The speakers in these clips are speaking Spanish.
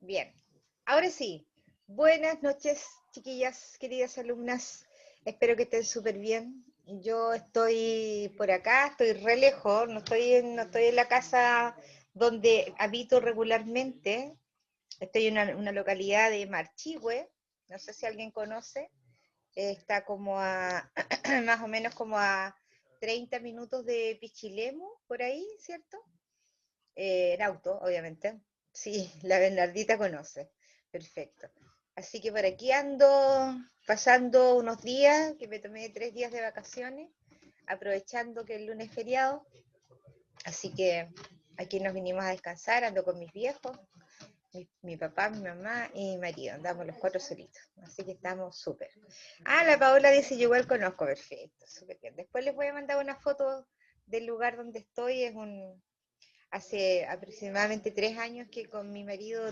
Bien, ahora sí. Buenas noches, chiquillas, queridas alumnas. Espero que estén súper bien. Yo estoy por acá, estoy re lejos, no estoy en la casa donde habito regularmente. Estoy en una localidad de Marchihue, no sé si alguien conoce. Está como a, más o menos como a 30 minutos de Pichilemu, por ahí, ¿cierto? En auto, obviamente. Sí, la Bernardita conoce. Perfecto. Así que por aquí ando pasando unos días, que me tomé 3 días de vacaciones, aprovechando que el lunes es feriado. Así que aquí nos vinimos a descansar, ando con mis viejos, mi papá, mi mamá y mi marido. Andamos los cuatro solitos. Así que estamos súper. Ah, la Paola dice, yo igual conozco, perfecto, súper bien. Después les voy a mandar una foto del lugar donde estoy, hace aproximadamente 3 años que con mi marido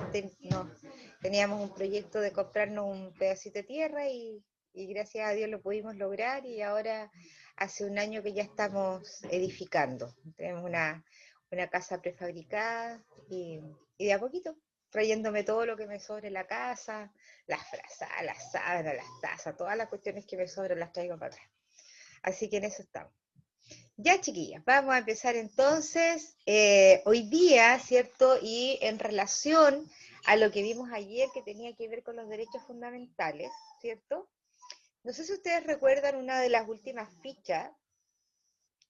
teníamos un proyecto de comprarnos un pedacito de tierra y gracias a Dios lo pudimos lograr y ahora hace un año que ya estamos edificando. Tenemos una casa prefabricada y de a poquito, trayéndome todo lo que me sobre la casa, las frazadas, las sábanas, las tazas, todas las cuestiones que me sobran las traigo para acá. Así que en eso estamos. Ya, chiquillas, vamos a empezar entonces. Hoy día, ¿cierto? Y en relación a lo que vimos ayer que tenía que ver con los derechos fundamentales, ¿cierto? No sé si ustedes recuerdan una de las últimas fichas,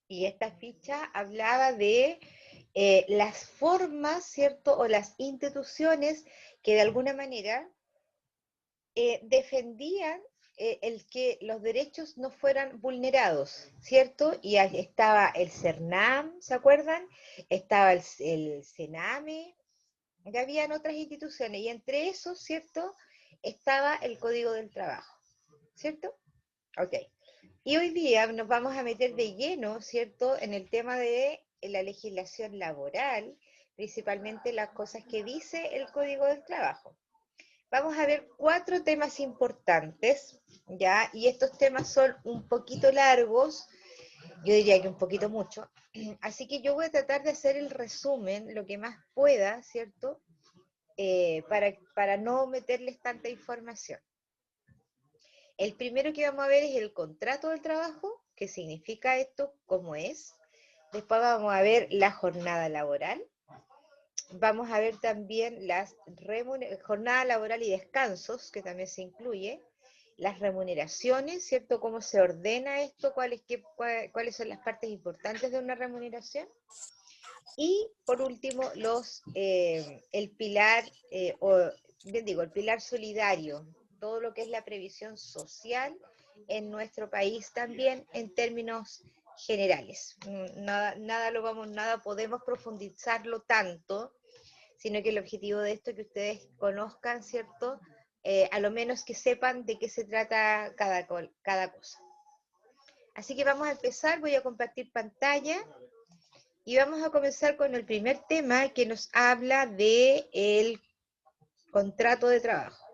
y esta ficha hablaba de las formas, ¿cierto? O las instituciones que de alguna manera defendían el que los derechos no fueran vulnerados, ¿cierto? Y ahí estaba el CERNAM, ¿se acuerdan? Estaba el CENAME, y habían otras instituciones, y entre esos, ¿cierto? Estaba el Código del Trabajo, ¿cierto? Ok. Y hoy día nos vamos a meter de lleno, ¿cierto?, en el tema de la legislación laboral, principalmente las cosas que dice el Código del Trabajo. Vamos a ver 4 temas importantes, ¿ya? Y estos temas son un poquito largos, yo diría que un poquito mucho, así que yo voy a tratar de hacer el resumen lo que más pueda, ¿cierto? Para no meterles tanta información. El primero que vamos a ver es el contrato del trabajo, qué significa esto, cómo es. Después vamos a ver la jornada laboral. Vamos a ver también las jornada laboral y descansos, que también se incluye, las remuneraciones, ¿cierto? ¿Cómo se ordena esto? ¿Cuáles son las partes importantes de una remuneración? Y por último, el pilar, bien digo, el pilar solidario, todo lo que es la previsión social en nuestro país también en términos generales. Nada podemos profundizarlo tanto, sino que el objetivo de esto es que ustedes conozcan, ¿cierto? A lo menos que sepan de qué se trata cada cosa. Así que vamos a empezar, voy a compartir pantalla y vamos a comenzar con el primer tema que nos habla de el contrato de trabajo.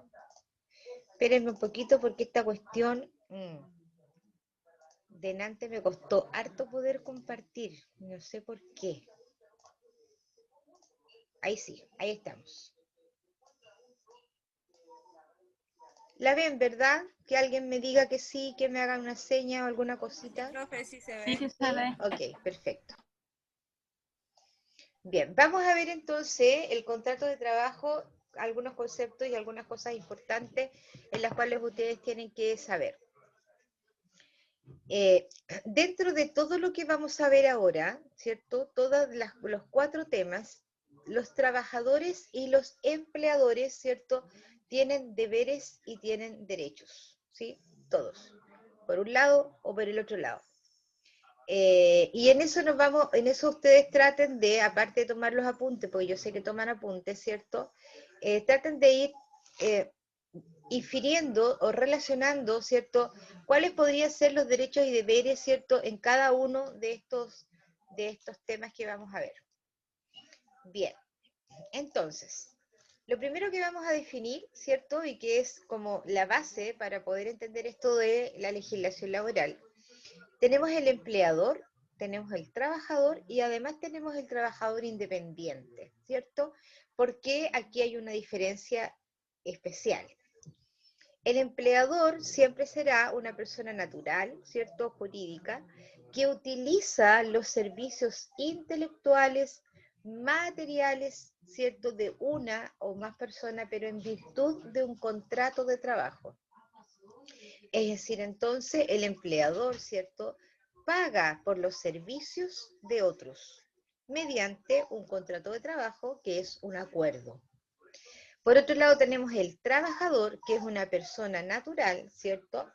Espérenme un poquito porque esta cuestión delante me costó harto poder compartir, no sé por qué. Ahí sí, ahí estamos. ¿La ven, verdad? Que alguien me diga que sí, que me hagan una seña o alguna Sí, cosita. profe, sí se Sí, ve. sí se ¿Sí? ve. Ok, perfecto. Bien, vamos a ver entonces el contrato de trabajo, algunos conceptos y algunas cosas importantes en las cuales ustedes tienen que saber. Dentro de todo lo que vamos a ver ahora, ¿cierto? Los 4 temas, los trabajadores y los empleadores, ¿cierto? Tienen deberes y tienen derechos, ¿sí? Todos, por un lado o por el otro lado. Y en eso ustedes traten de, aparte de tomar los apuntes, porque yo sé que toman apuntes, ¿cierto? Traten de ir infiriendo o relacionando, ¿cierto? ¿Cuáles podrían ser los derechos y deberes, ¿cierto? En cada uno de estos temas que vamos a ver. Bien, entonces, lo primero que vamos a definir, ¿cierto? Y que es como la base para poder entender esto de la legislación laboral. Tenemos el empleador, tenemos el trabajador y además tenemos el trabajador independiente, ¿cierto? porque aquí hay una diferencia especial. El empleador siempre será una persona natural, ¿cierto? Jurídica, que utiliza los servicios intelectuales, materiales, ¿cierto? De una o más personas, pero en virtud de un contrato de trabajo. Es decir, entonces el empleador, ¿cierto? Paga por los servicios de otros mediante un contrato de trabajo que es un acuerdo. Por otro lado tenemos el trabajador, que es una persona natural, ¿cierto?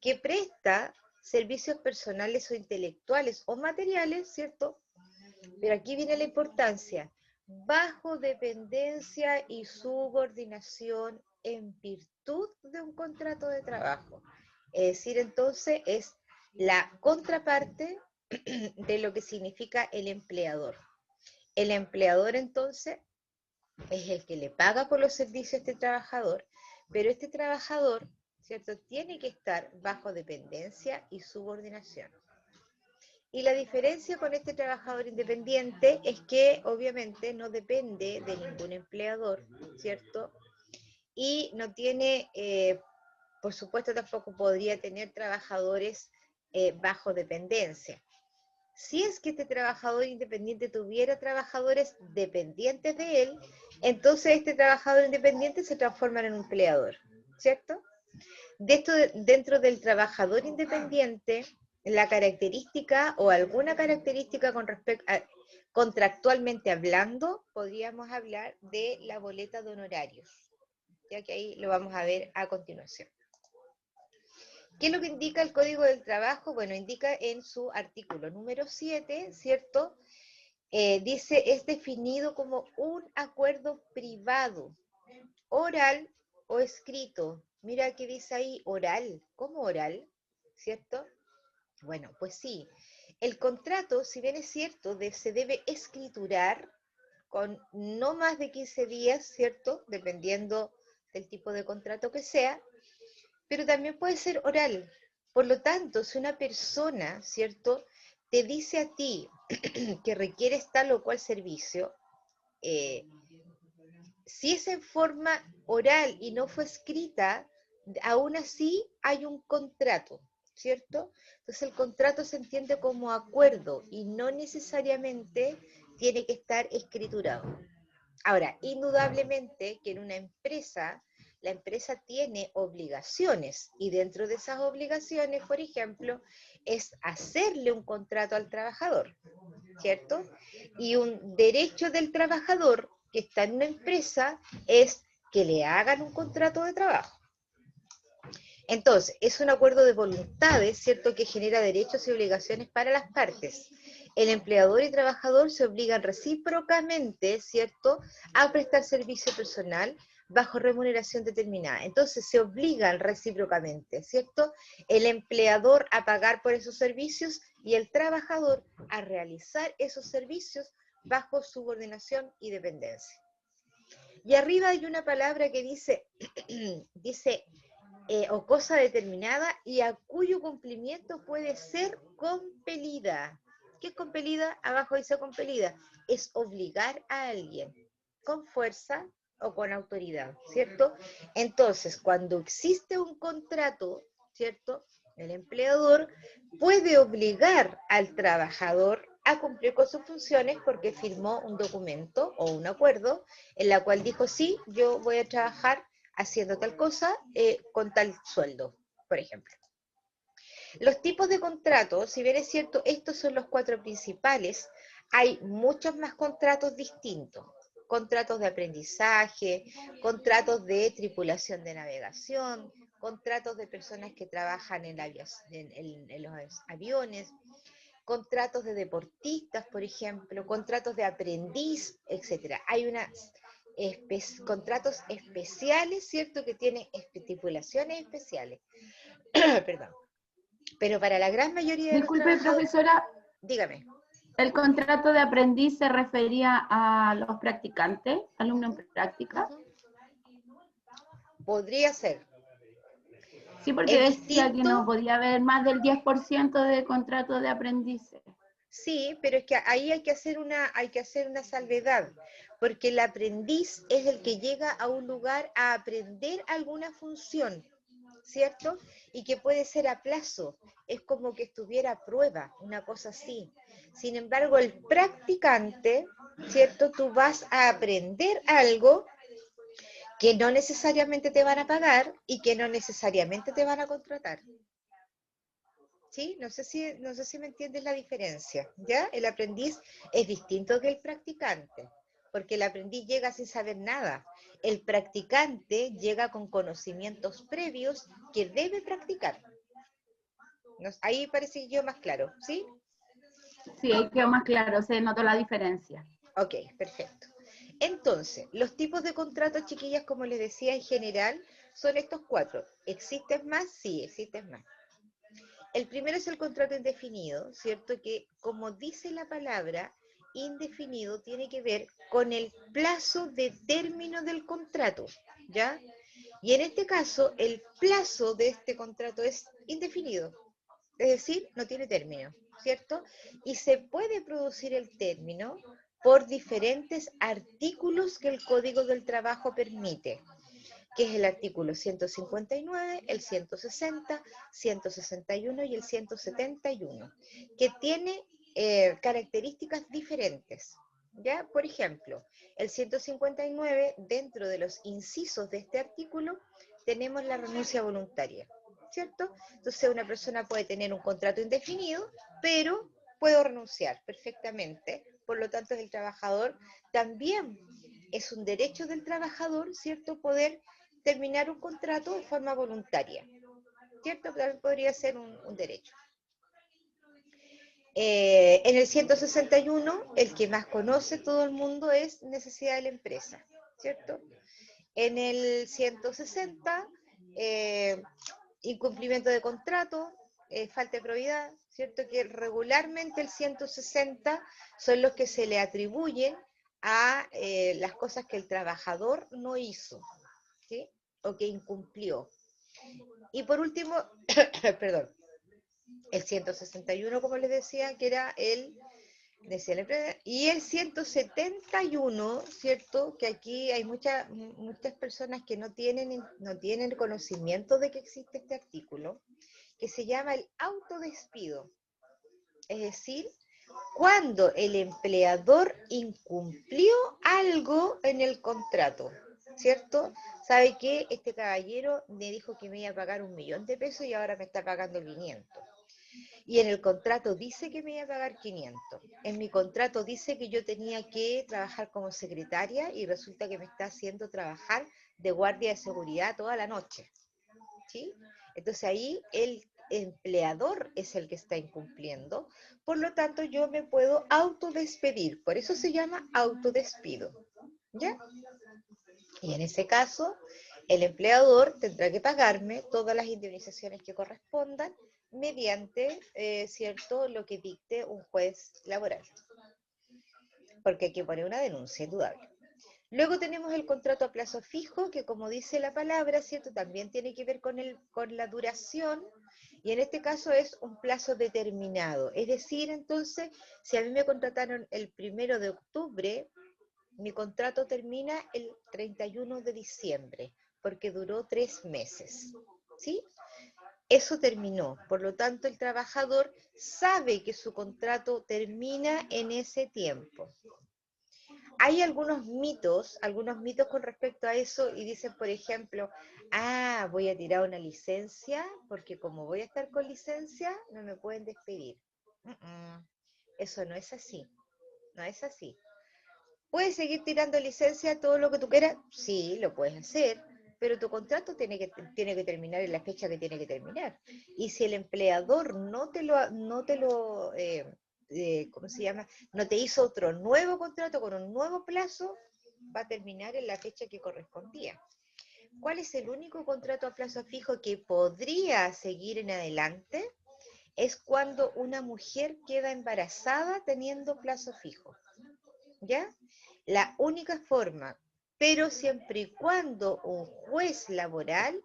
Que presta servicios personales o intelectuales o materiales, ¿cierto? Pero aquí viene la importancia, bajo dependencia y subordinación en virtud de un contrato de trabajo. Es decir, entonces es la contraparte de lo que significa el empleador. El empleador entonces es el que le paga por los servicios a este trabajador, pero este trabajador, ¿cierto?, tiene que estar bajo dependencia y subordinación. Y la diferencia con este trabajador independiente es que obviamente no depende de ningún empleador, ¿cierto? Y no tiene, por supuesto tampoco podría tener trabajadores bajo dependencia. Si es que este trabajador independiente tuviera trabajadores dependientes de él, entonces este trabajador independiente se transforma en un empleador, ¿cierto? Dentro del trabajador independiente, la característica o alguna característica con respecto a, contractualmente hablando, podríamos hablar de la boleta de honorarios, ya que ahí lo vamos a ver a continuación. ¿Qué es lo que indica el Código del Trabajo? Bueno, indica en su artículo número 7, ¿cierto? Dice, es definido como un acuerdo privado, oral o escrito. Mira que dice ahí oral. ¿Cómo oral? ¿Cierto? Bueno, pues sí. El contrato, si bien es cierto, se debe escriturar con no más de 15 días, ¿cierto? Dependiendo del tipo de contrato que sea, pero también puede ser oral. Por lo tanto, si una persona, ¿cierto?, te dice a ti que requieres tal o cual servicio, si es en forma oral y no fue escrita, aún así hay un contrato, ¿cierto? Entonces el contrato se entiende como acuerdo y no necesariamente tiene que estar escriturado. Ahora, indudablemente que en una empresa, la empresa tiene obligaciones y dentro de esas obligaciones, por ejemplo, es hacerle un contrato al trabajador, ¿cierto? Y un derecho del trabajador que está en una empresa es que le hagan un contrato de trabajo. Entonces, es un acuerdo de voluntades, ¿cierto?, que genera derechos y obligaciones para las partes. El empleador y trabajador se obligan recíprocamente, ¿cierto?, a prestar servicio personal bajo remuneración determinada. Entonces, se obligan recíprocamente, ¿cierto?, el empleador a pagar por esos servicios y el trabajador a realizar esos servicios bajo subordinación y dependencia. Y arriba hay una palabra que dice, o cosa determinada y a cuyo cumplimiento puede ser compelida. ¿Qué es compelida? Abajo dice compelida. Es obligar a alguien con fuerza o con autoridad, ¿cierto? Entonces, cuando existe un contrato, ¿cierto?, el empleador puede obligar al trabajador a cumplir con sus funciones porque firmó un documento o un acuerdo en la cual dijo, sí, yo voy a trabajar haciendo tal cosa con tal sueldo, por ejemplo. Los tipos de contratos, si bien es cierto, estos son los 4 principales, hay muchos más contratos distintos. Contratos de aprendizaje, contratos de tripulación de navegación, contratos de personas que trabajan en los aviones, contratos de deportistas, por ejemplo, contratos de aprendiz, etcétera. Hay contratos especiales, ¿cierto?, que tienen estipulaciones especiales. Perdón. Pero para la gran mayoría de los Disculpe, trabajadores, profesora, dígame. ¿el contrato de aprendiz se refería a los practicantes, alumnos en práctica? Podría ser. Sí, porque Es decía que no distinto, podía haber más del 10% de contrato de aprendices. sí, pero es que ahí hay que hacer una salvedad, Porque el aprendiz es el que llega a un lugar a aprender alguna función, ¿cierto? Y que puede ser a plazo, es como que estuviera a prueba, una cosa así. Sin embargo, el practicante, ¿cierto? Tú vas a aprender algo que no necesariamente te van a pagar y que no necesariamente te van a contratar. ¿Sí? No sé si me entiendes la diferencia, ¿ya? El aprendiz es distinto que el practicante, porque el aprendiz llega sin saber nada. El practicante llega con conocimientos previos que debe practicar. Ahí parece yo más claro, ¿sí? Sí, ahí quedó más claro, se notó la diferencia. Ok, perfecto. Entonces, los tipos de contratos, chiquillas, como les decía en general, son estos 4. ¿Existen más? Sí, existen más. El primero es el contrato indefinido, ¿cierto? Que como dice la palabra, indefinido tiene que ver con el plazo de término del contrato, ¿ya? Y en este caso, el plazo de este contrato es indefinido, es decir, no tiene término, ¿cierto? Y se puede producir el término por diferentes artículos que el Código del Trabajo permite, que es el artículo 159, el 160, 161 y el 171, que tiene características diferentes. ¿Ya? Por ejemplo, el 159, dentro de los incisos de este artículo, tenemos la renuncia voluntaria, ¿cierto? Entonces una persona puede tener un contrato indefinido, pero puedo renunciar perfectamente, por lo tanto el trabajador también es un derecho del trabajador, ¿cierto?, poder terminar un contrato de forma voluntaria, ¿cierto? También podría ser un derecho. En el 161, el que más conoce todo el mundo es necesidad de la empresa, ¿cierto? En el 160, incumplimiento de contrato, falta de probidad, ¿cierto? Que regularmente el 160 son los que se le atribuyen a las cosas que el trabajador no hizo, ¿sí? O que incumplió. Y por último, perdón, el 161, como les decía, que era y el 171, ¿cierto? Que aquí hay muchas personas que no tienen conocimiento de que existe este artículo, que se llama el autodespido. Es decir, cuando el empleador incumplió algo en el contrato, ¿cierto? ¿Sabe qué? Este caballero me dijo que me iba a pagar 1.000.000 de pesos y ahora me está pagando 500. Y en el contrato dice que me iba a pagar 500. En mi contrato dice que yo tenía que trabajar como secretaria y resulta que me está haciendo trabajar de guardia de seguridad toda la noche, ¿sí? Entonces ahí el empleador es el que está incumpliendo, por lo tanto yo me puedo autodespedir, por eso se llama autodespido, ¿ya? Y en ese caso, el empleador tendrá que pagarme todas las indemnizaciones que correspondan mediante, ¿cierto?, lo que dicte un juez laboral, porque hay que poner una denuncia, indudable. Luego tenemos el contrato a plazo fijo, que como dice la palabra, ¿cierto?, también tiene que ver con la duración, y en este caso es un plazo determinado. Es decir, entonces, si a mí me contrataron el 1 de octubre, mi contrato termina el 31 de diciembre, porque duró 3 meses, ¿sí? Eso terminó, por lo tanto el trabajador sabe que su contrato termina en ese tiempo. Hay algunos mitos con respecto a eso y dicen, por ejemplo, voy a tirar una licencia porque como voy a estar con licencia no me pueden despedir. Eso no es así, no es así. ¿Puedes seguir tirando licencia todo lo que tú quieras? Sí, lo puedes hacer, pero tu contrato tiene que terminar en la fecha que tiene que terminar. Y si el empleador ¿cómo se llama? No te hizo otro nuevo contrato con un nuevo plazo, va a terminar en la fecha que correspondía. ¿Cuál es el único contrato a plazo fijo que podría seguir en adelante? Es cuando una mujer queda embarazada teniendo plazo fijo, ¿ya? La única forma, pero siempre y cuando un juez laboral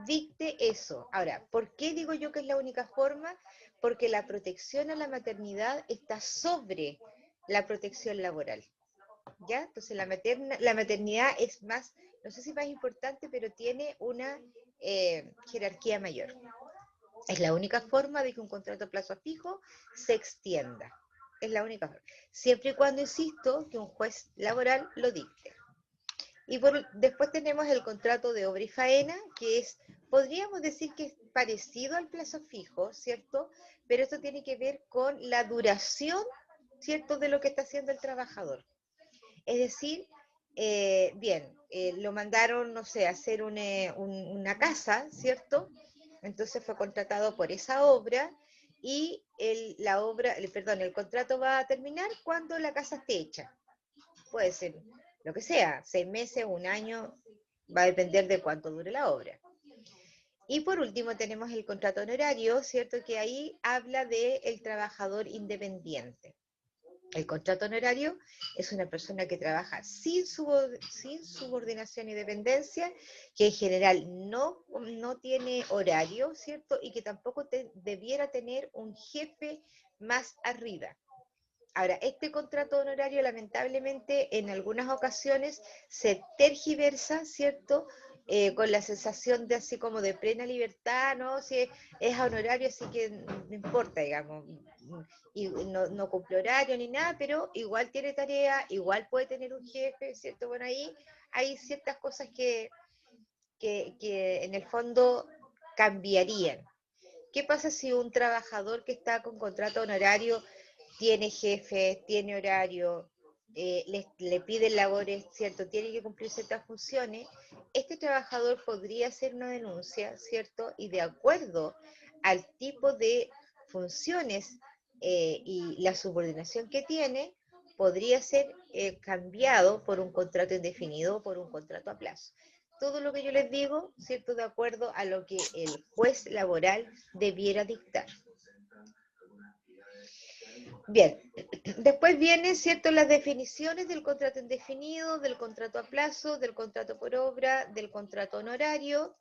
dicte eso. Ahora, ¿por qué digo yo que es la única forma? Porque la protección a la maternidad está sobre la protección laboral. ¿ya? Entonces la maternidad es más, no sé si más importante, pero tiene una jerarquía mayor. Es la única forma de que un contrato a plazo fijo se extienda. Es la única forma. Siempre y cuando, insisto, que un juez laboral lo dicte. Y después tenemos el contrato de obra y faena, que es, podríamos decir que es parecido al plazo fijo, ¿cierto? Pero esto tiene que ver con la duración, ¿cierto?, de lo que está haciendo el trabajador. Es decir, lo mandaron, no sé, a hacer una casa, ¿cierto? Entonces fue contratado por esa obra y el contrato va a terminar cuando la casa esté hecha. Puede ser lo que sea, 6 meses, un año, va a depender de cuánto dure la obra. Y por último tenemos el contrato honorario, ¿cierto? Que ahí habla del trabajador independiente. El contrato honorario es una persona que trabaja sin subordinación y dependencia, que en general no tiene horario, ¿cierto? Y que tampoco debiera tener un jefe más arriba. Ahora, este contrato honorario lamentablemente en algunas ocasiones se tergiversa, ¿cierto? Con la sensación de así como de plena libertad, ¿no? Si es honorario, así que no importa, digamos, y no cumple horario ni nada, pero igual tiene tarea, igual puede tener un jefe, ¿cierto? Bueno, ahí hay ciertas cosas que en el fondo cambiarían. ¿Qué pasa si un trabajador que está con contrato honorario tiene jefe, tiene horario, le piden labores, ¿cierto? Tiene que cumplir ciertas funciones? Este trabajador podría hacer una denuncia, ¿cierto? Y de acuerdo al tipo de funciones y la subordinación que tiene, podría ser cambiado por un contrato indefinido o por un contrato a plazo. Todo lo que yo les digo, ¿cierto? De acuerdo a lo que el juez laboral debiera dictar. Bien, después vienen, ¿cierto?, las definiciones del contrato indefinido, del contrato a plazo, del contrato por obra, del contrato honorario,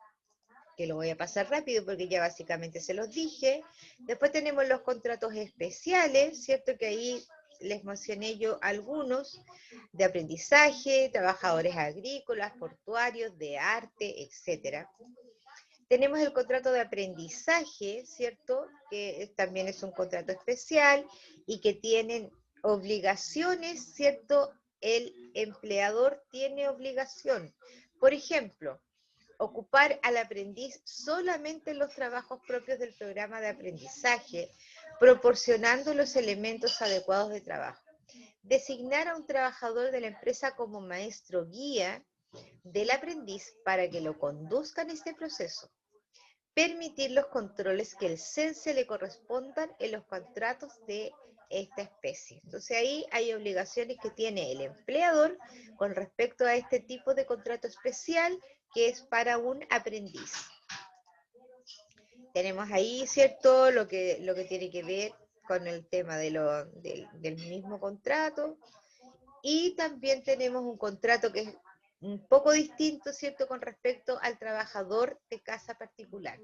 que lo voy a pasar rápido porque ya básicamente se los dije. Después tenemos los contratos especiales, ¿cierto?, que ahí les mencioné yo algunos, de aprendizaje, trabajadores agrícolas, portuarios, de arte, etcétera. Tenemos el contrato de aprendizaje, ¿cierto? Que también es un contrato especial y que tienen obligaciones, ¿cierto? El empleador tiene obligación. Por ejemplo, ocupar al aprendiz solamente en los trabajos propios del programa de aprendizaje, proporcionando los elementos adecuados de trabajo. Designar a un trabajador de la empresa como maestro guía del aprendiz para que lo conduzca en este proceso. Permitir los controles que el CENSE le correspondan en los contratos de esta especie. Entonces ahí hay obligaciones que tiene el empleador con respecto a este tipo de contrato especial que es para un aprendiz. Tenemos ahí, ¿cierto?, lo que tiene que ver con el tema del mismo contrato. Y también tenemos un contrato que es un poco distinto, ¿cierto?, con respecto al trabajador de casa particular.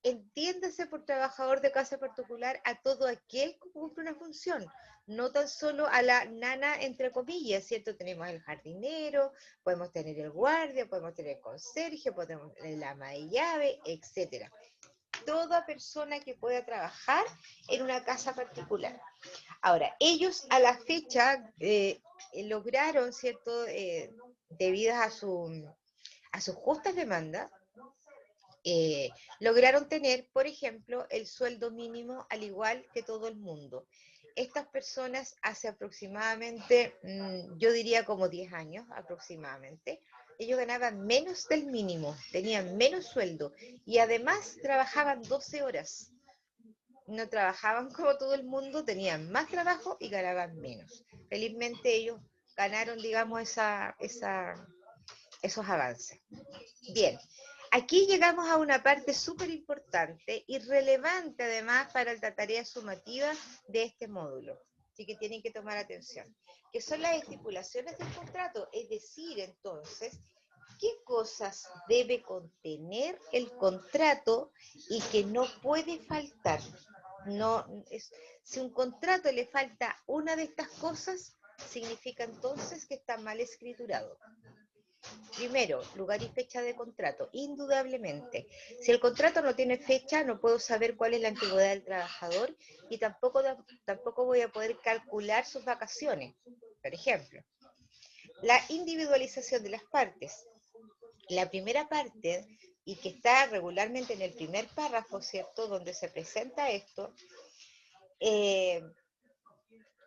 Entiéndase por trabajador de casa particular a todo aquel que cumple una función, no tan solo a la nana, entre comillas, ¿cierto? Tenemos el jardinero, podemos tener el guardia, podemos tener el conserje, podemos tener el ama de llave, etc. Toda persona que pueda trabajar en una casa particular. Ahora, ellos a la fecha lograron, ¿cierto?, debido a sus justas demandas, lograron tener, por ejemplo, el sueldo mínimo al igual que todo el mundo. Estas personas hace aproximadamente, yo diría como 10 años aproximadamente, ellos ganaban menos del mínimo, tenían menos sueldo y además trabajaban 12 horas. No trabajaban como todo el mundo, tenían más trabajo y ganaban menos. Felizmente ellos ganaron, digamos, esos avances. Bien, aquí llegamos a una parte súper importante y relevante además para la tarea sumativa de este módulo. Así que tienen que tomar atención. Que son las estipulaciones del contrato, es decir, entonces, ¿qué cosas debe contener el contrato y que no puede faltar? Si un contrato le falta una de estas cosas, significa entonces que está mal escriturado. Primero, lugar y fecha de contrato, indudablemente. Si el contrato no tiene fecha, no puedo saber cuál es la antigüedad del trabajador y tampoco voy a poder calcular sus vacaciones. Por ejemplo, la individualización de las partes. La primera parte, y que está regularmente en el primer párrafo, ¿cierto?, donde se presenta esto,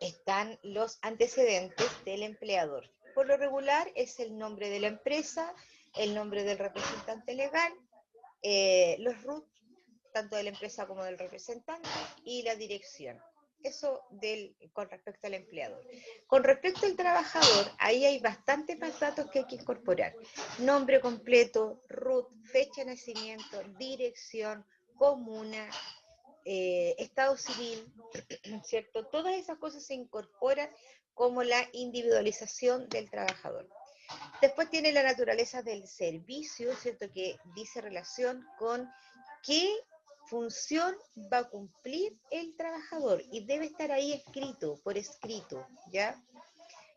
están los antecedentes del empleador. Por lo regular es el nombre de la empresa, el nombre del representante legal, los RUT, tanto de la empresa como del representante, y la dirección. Eso con respecto al empleador. Con respecto al trabajador, ahí hay bastantes más datos que hay que incorporar. Nombre completo, RUT, fecha de nacimiento, dirección, comuna, estado civil, ¿cierto? Todas esas cosas se incorporan como la individualización del trabajador. Después tiene la naturaleza del servicio, ¿cierto? Que dice relación con qué función va a cumplir el trabajador y debe estar ahí escrito, por escrito, ¿ya?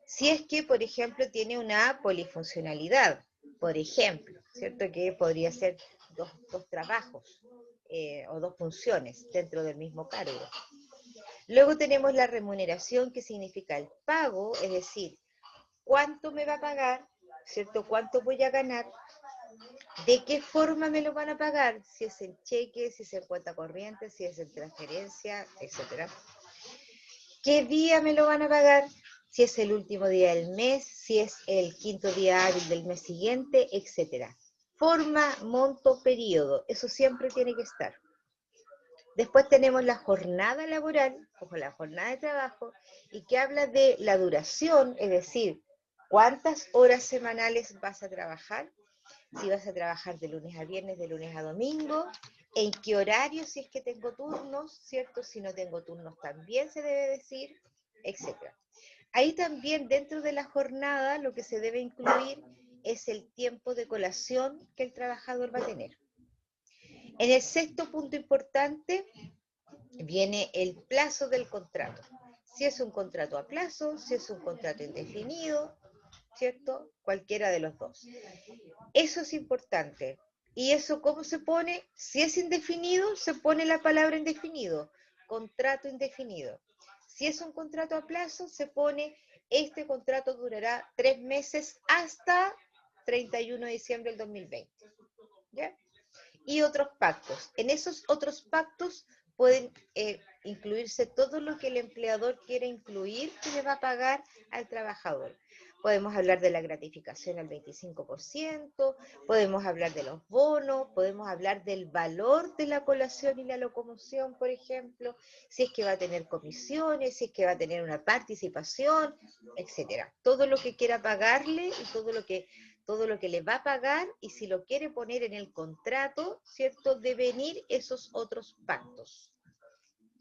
Si es que, por ejemplo, tiene una polifuncionalidad, por ejemplo, ¿cierto? Que podría ser dos trabajos o dos funciones dentro del mismo cargo. Luego tenemos la remuneración, que significa el pago, es decir, cuánto me va a pagar, ¿cierto? Cuánto voy a ganar, de qué forma me lo van a pagar, si es en cheque, si es en cuenta corriente, si es en transferencia, etc. ¿Qué día me lo van a pagar? Si es el último día del mes, si es el quinto día hábil del mes siguiente, etc. Forma, monto, periodo, eso siempre tiene que estar. Después tenemos la jornada laboral, o la jornada de trabajo, y que habla de la duración, es decir, cuántas horas semanales vas a trabajar, si vas a trabajar de lunes a viernes, de lunes a domingo, en qué horario, si es que tengo turnos, ¿cierto? Si no tengo turnos también se debe decir, etc. Ahí también dentro de la jornada lo que se debe incluir es el tiempo de colación que el trabajador va a tener. En el sexto punto importante viene el plazo del contrato. Si es un contrato a plazo, si es un contrato indefinido, ¿cierto? Cualquiera de los dos. Eso es importante. ¿Y eso cómo se pone? Si es indefinido, se pone la palabra indefinido, contrato indefinido. Si es un contrato a plazo, se pone, este contrato durará 3 meses hasta 31 de diciembre del 2020. ¿Ya? Y otros pactos. En esos otros pactos pueden incluirse todo lo que el empleador quiere incluir que le va a pagar al trabajador. Podemos hablar de la gratificación al 25%, podemos hablar de los bonos, podemos hablar del valor de la colación y la locomoción, por ejemplo, si es que va a tener comisiones, si es que va a tener una participación, etcétera. Todo lo que quiera pagarle y todo lo que le va a pagar, y si lo quiere poner en el contrato, ¿cierto?, de venir esos otros pactos.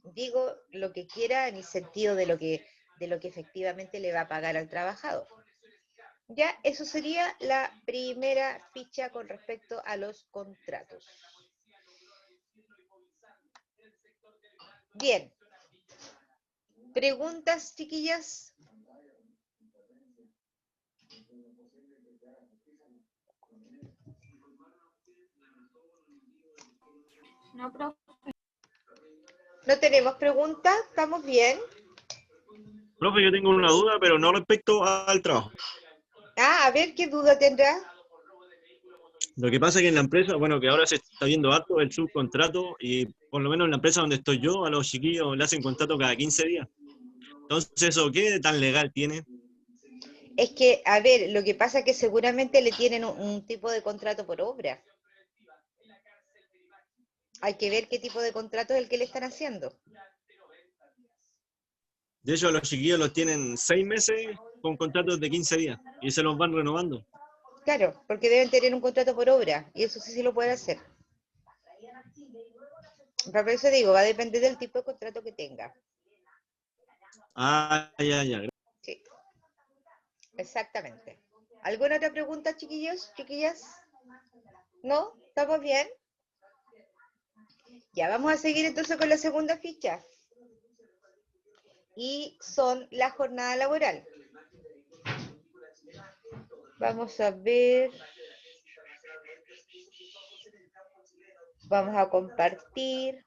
Digo lo que quiera en el sentido de lo que efectivamente le va a pagar al trabajador. Ya, eso sería la primera ficha con respecto a los contratos. Bien. ¿Preguntas, chiquillas? No, profe. ¿No tenemos preguntas? ¿Estamos bien? Profe, yo tengo una duda, pero no respecto al trabajo. Ah, a ver, ¿qué duda tendrá? Lo que pasa es que en la empresa, bueno, que ahora se está viendo harto el subcontrato y por lo menos en la empresa donde estoy yo, a los chiquillos le hacen contrato cada 15 días. Entonces, ¿eso qué tan legal tiene? Es que, a ver, lo que pasa es que seguramente le tienen un tipo de contrato por obra. Hay que ver qué tipo de contrato es el que le están haciendo. De hecho, a los chiquillos los tienen 6 meses con contratos de 15 días y se los van renovando. Claro, porque deben tener un contrato por obra, y eso sí lo pueden hacer. Por eso digo, va a depender del tipo de contrato que tenga. Ah, ya. Sí, exactamente. ¿Alguna otra pregunta, chiquillos, chiquillas? ¿No? ¿Estamos bien? Ya, vamos a seguir entonces con la segunda ficha. Y son la jornada laboral. Vamos a ver. Vamos a compartir.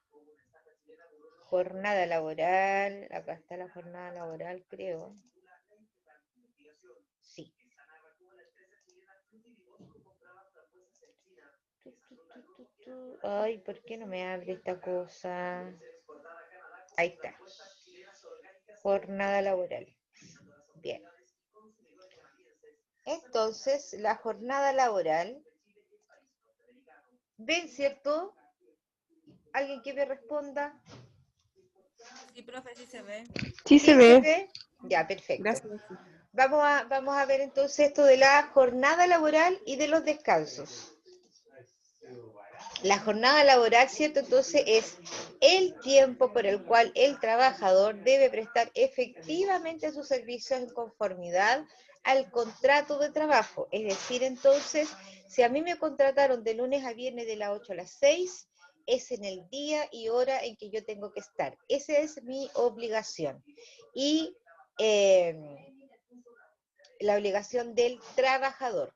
Jornada laboral. Acá está la jornada laboral, creo. Sí. Ay, ¿por qué no me abre esta cosa? Ahí está. Jornada laboral. Bien. Entonces, la jornada laboral, ¿ven, cierto? ¿Alguien que me responda? Sí, profe, sí se ve. Sí ¿Sí se se ve. ve? Ya, perfecto. Gracias. Vamos a ver entonces esto de la jornada laboral y de los descansos. La jornada laboral, ¿cierto? Entonces es el tiempo por el cual el trabajador debe prestar efectivamente sus servicios en conformidad al contrato de trabajo. Es decir, entonces, si a mí me contrataron de lunes a viernes de las 8 a las 6, es en el día y hora en que yo tengo que estar. Esa es mi obligación. Y la obligación del trabajador.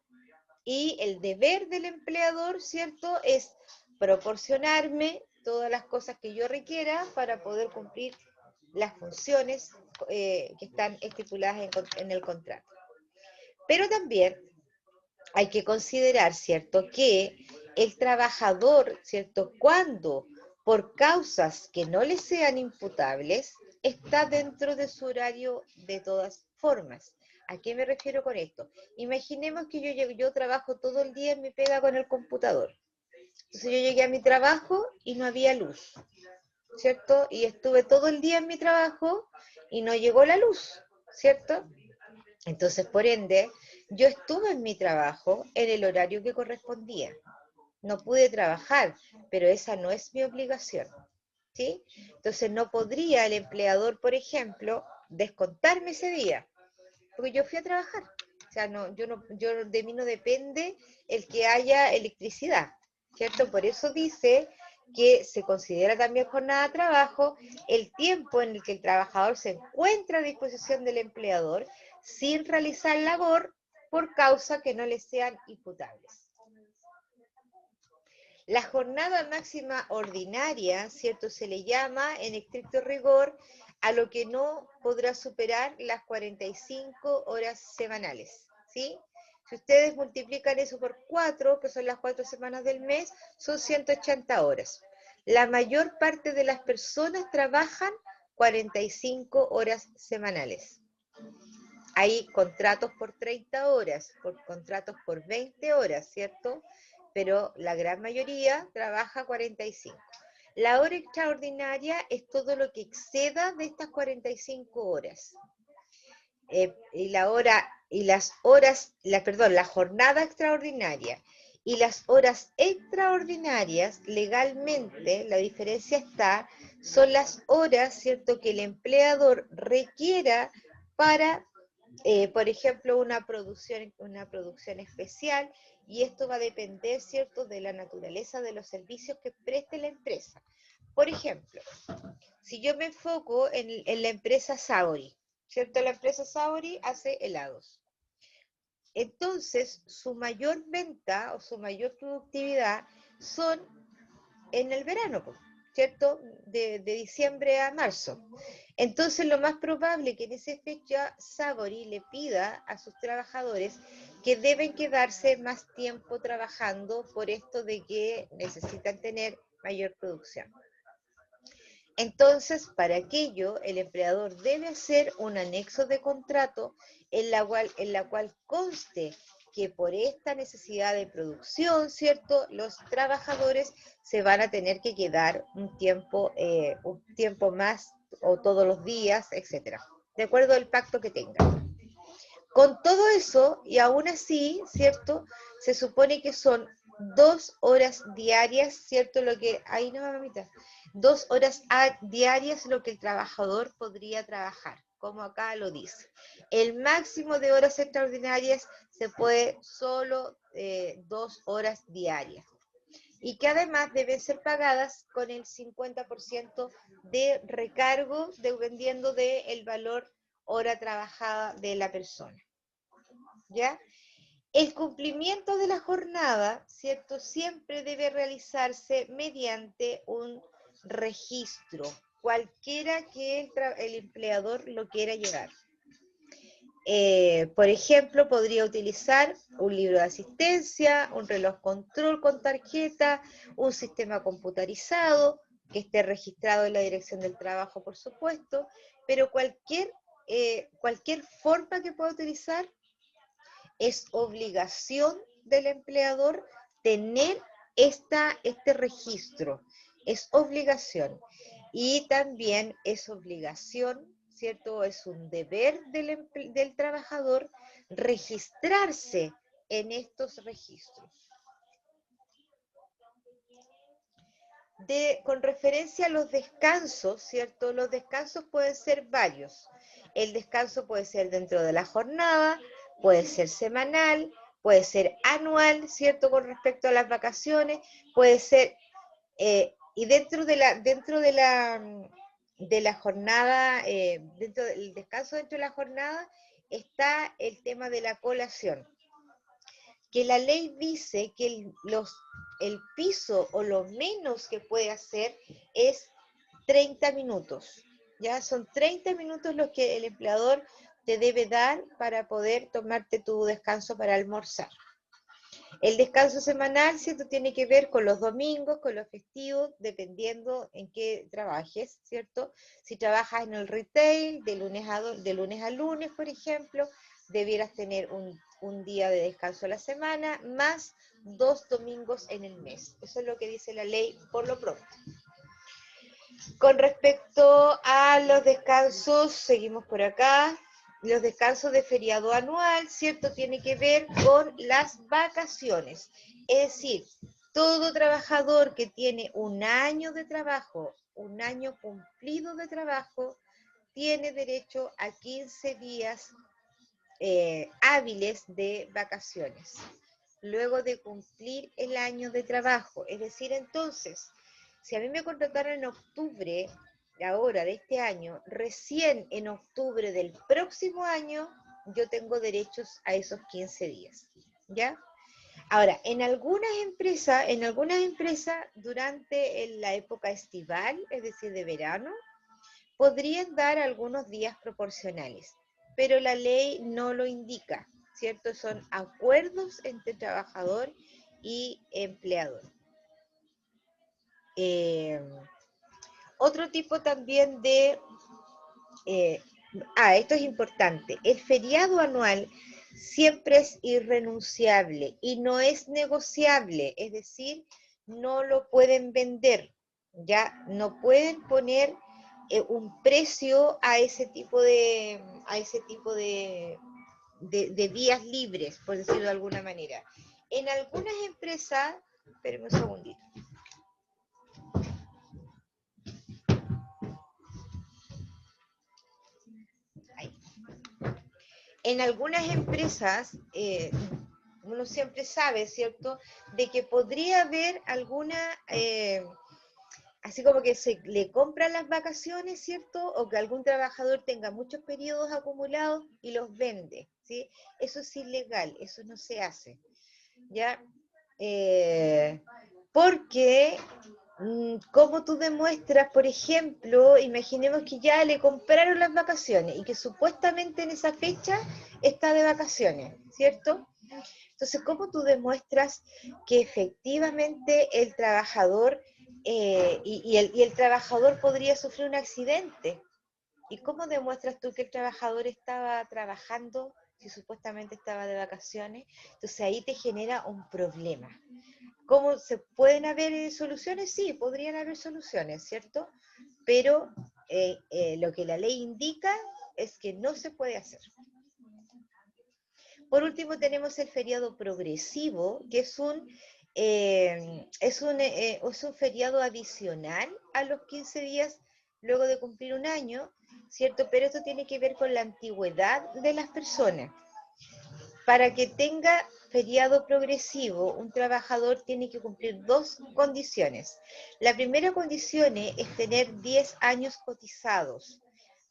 Y el deber del empleador, ¿cierto?, es proporcionarme todas las cosas que yo requiera para poder cumplir las funciones que están estipuladas en el contrato. Pero también hay que considerar, ¿cierto?, que el trabajador, ¿cierto?, cuando por causas que no le sean imputables, está dentro de su horario de todas formas. ¿A qué me refiero con esto? Imaginemos que yo trabajo todo el día en mi pega con el computador. Entonces yo llegué a mi trabajo y no había luz, ¿cierto? Y estuve todo el día en mi trabajo y no llegó la luz, ¿cierto? Entonces, por ende, yo estuve en mi trabajo en el horario que correspondía. No pude trabajar, pero esa no es mi obligación, ¿sí? Entonces, no podría el empleador, por ejemplo, descontarme ese día, porque yo fui a trabajar. O sea, de mí no depende el que haya electricidad, ¿cierto? Por eso dice que se considera también jornada de trabajo el tiempo en el que el trabajador se encuentra a disposición del empleador sin realizar labor por causa que no le sean imputables. La jornada máxima ordinaria, ¿cierto? Se le llama en estricto rigor a lo que no podrá superar las 45 horas semanales, ¿sí? Si ustedes multiplican eso por 4, que son las 4 semanas del mes, son 180 horas. La mayor parte de las personas trabajan 45 horas semanales. Hay contratos por 30 horas, contratos por 20 horas, ¿cierto? Pero la gran mayoría trabaja 45. La hora extraordinaria es todo lo que exceda de estas 45 horas. La jornada extraordinaria y las horas extraordinarias, legalmente, la diferencia son las horas, ¿cierto?, que el empleador requiera para por ejemplo, una producción especial, y esto va a depender, ¿cierto?, de la naturaleza de los servicios que preste la empresa. Por ejemplo, si yo me enfoco en la empresa Saori, ¿cierto? La empresa Saori hace helados. Entonces, su mayor venta o su mayor productividad son en el verano, ¿cierto? De diciembre a marzo. Entonces, lo más probable que en esa fecha Saori le pida a sus trabajadores que deben quedarse más tiempo trabajando por esto de que necesitan tener mayor producción. Entonces, para aquello, el empleador debe hacer un anexo de contrato en la cual conste que por esta necesidad de producción, ¿cierto?, los trabajadores se van a tener que quedar un tiempo más o todos los días, etcétera, de acuerdo al pacto que tengan. Con todo eso, y aún así, ¿cierto?, se supone que son 2 horas diarias, ¿cierto? Ahí no, mamita. 2 horas diarias lo que el trabajador podría trabajar, como acá lo dice. El máximo de horas extraordinarias se puede solo 2 horas diarias. Y que además deben ser pagadas con el 50% de recargo dependiendo del valor hora trabajada de la persona. ¿Ya? El cumplimiento de la jornada, ¿cierto? Siempre debe realizarse mediante un registro, cualquiera que el empleador lo quiera llevar. Por ejemplo, podría utilizar un libro de asistencia, un reloj control con tarjeta, un sistema computarizado que esté registrado en la Dirección del Trabajo, por supuesto, pero cualquier forma que pueda utilizar es obligación del empleador tener este registro, es obligación. Y también es obligación, ¿cierto? Es un deber del trabajador registrarse en estos registros. Con referencia a los descansos, ¿cierto? Los descansos pueden ser varios. El descanso puede ser dentro de la jornada, puede ser semanal, puede ser anual, ¿cierto? Con respecto a las vacaciones, puede ser, y dentro de la jornada, dentro del descanso dentro de la jornada, está el tema de la colación. Que la ley dice que el piso o lo menos que puede hacer es 30 minutos. Ya son 30 minutos los que el empleador te debe dar para poder tomarte tu descanso para almorzar. El descanso semanal, ¿cierto? Tiene que ver con los domingos, con los festivos, dependiendo en qué trabajes, ¿cierto? Si trabajas en el retail, de lunes a lunes, por ejemplo, debieras tener un día de descanso a la semana, más 2 domingos en el mes. Eso es lo que dice la ley por lo pronto. Con respecto a los descansos, seguimos por acá. Los descansos de feriado anual, ¿cierto? Tiene que ver con las vacaciones. Es decir, todo trabajador que tiene un año de trabajo, un año cumplido de trabajo, tiene derecho a 15 días hábiles de vacaciones, luego de cumplir el año de trabajo. Es decir, entonces, si a mí me contrataron en octubre, ahora de este año, recién en octubre del próximo año, yo tengo derechos a esos 15 días, ¿ya? Ahora, en algunas empresas, durante la época estival, es decir, de verano, podrían dar algunos días proporcionales, pero la ley no lo indica, ¿cierto? Son acuerdos entre trabajador y empleador. Otro tipo también de... esto es importante. El feriado anual siempre es irrenunciable y no es negociable, es decir, no lo pueden vender, ya no pueden poner un precio a ese tipo de días libres, por decirlo de alguna manera. En algunas empresas, espérenme un segundito. Ahí. En algunas empresas, uno siempre sabe, ¿cierto?, de que podría haber alguna, así como que se le compran las vacaciones, ¿cierto?, o que algún trabajador tenga muchos periodos acumulados y los vende, ¿sí? Eso es ilegal, eso no se hace, ¿ya? Porque, ¿cómo tú demuestras, por ejemplo, imaginemos que ya le compraron las vacaciones y que supuestamente en esa fecha está de vacaciones, ¿cierto? Entonces, ¿cómo tú demuestras que efectivamente el trabajador y el trabajador podría sufrir un accidente? ¿Y cómo demuestras tú que el trabajador estaba trabajando si supuestamente estaba de vacaciones? Entonces ahí te genera un problema. ¿Cómo se pueden haber soluciones? Sí, podrían haber soluciones, ¿cierto? Pero lo que la ley indica es que no se puede hacer. Por último tenemos el feriado progresivo, que es un feriado adicional a los 15 días luego de cumplir un año, ¿cierto? Pero esto tiene que ver con la antigüedad de las personas. Para que tenga feriado progresivo, un trabajador tiene que cumplir 2 condiciones. La primera condición es tener 10 años cotizados.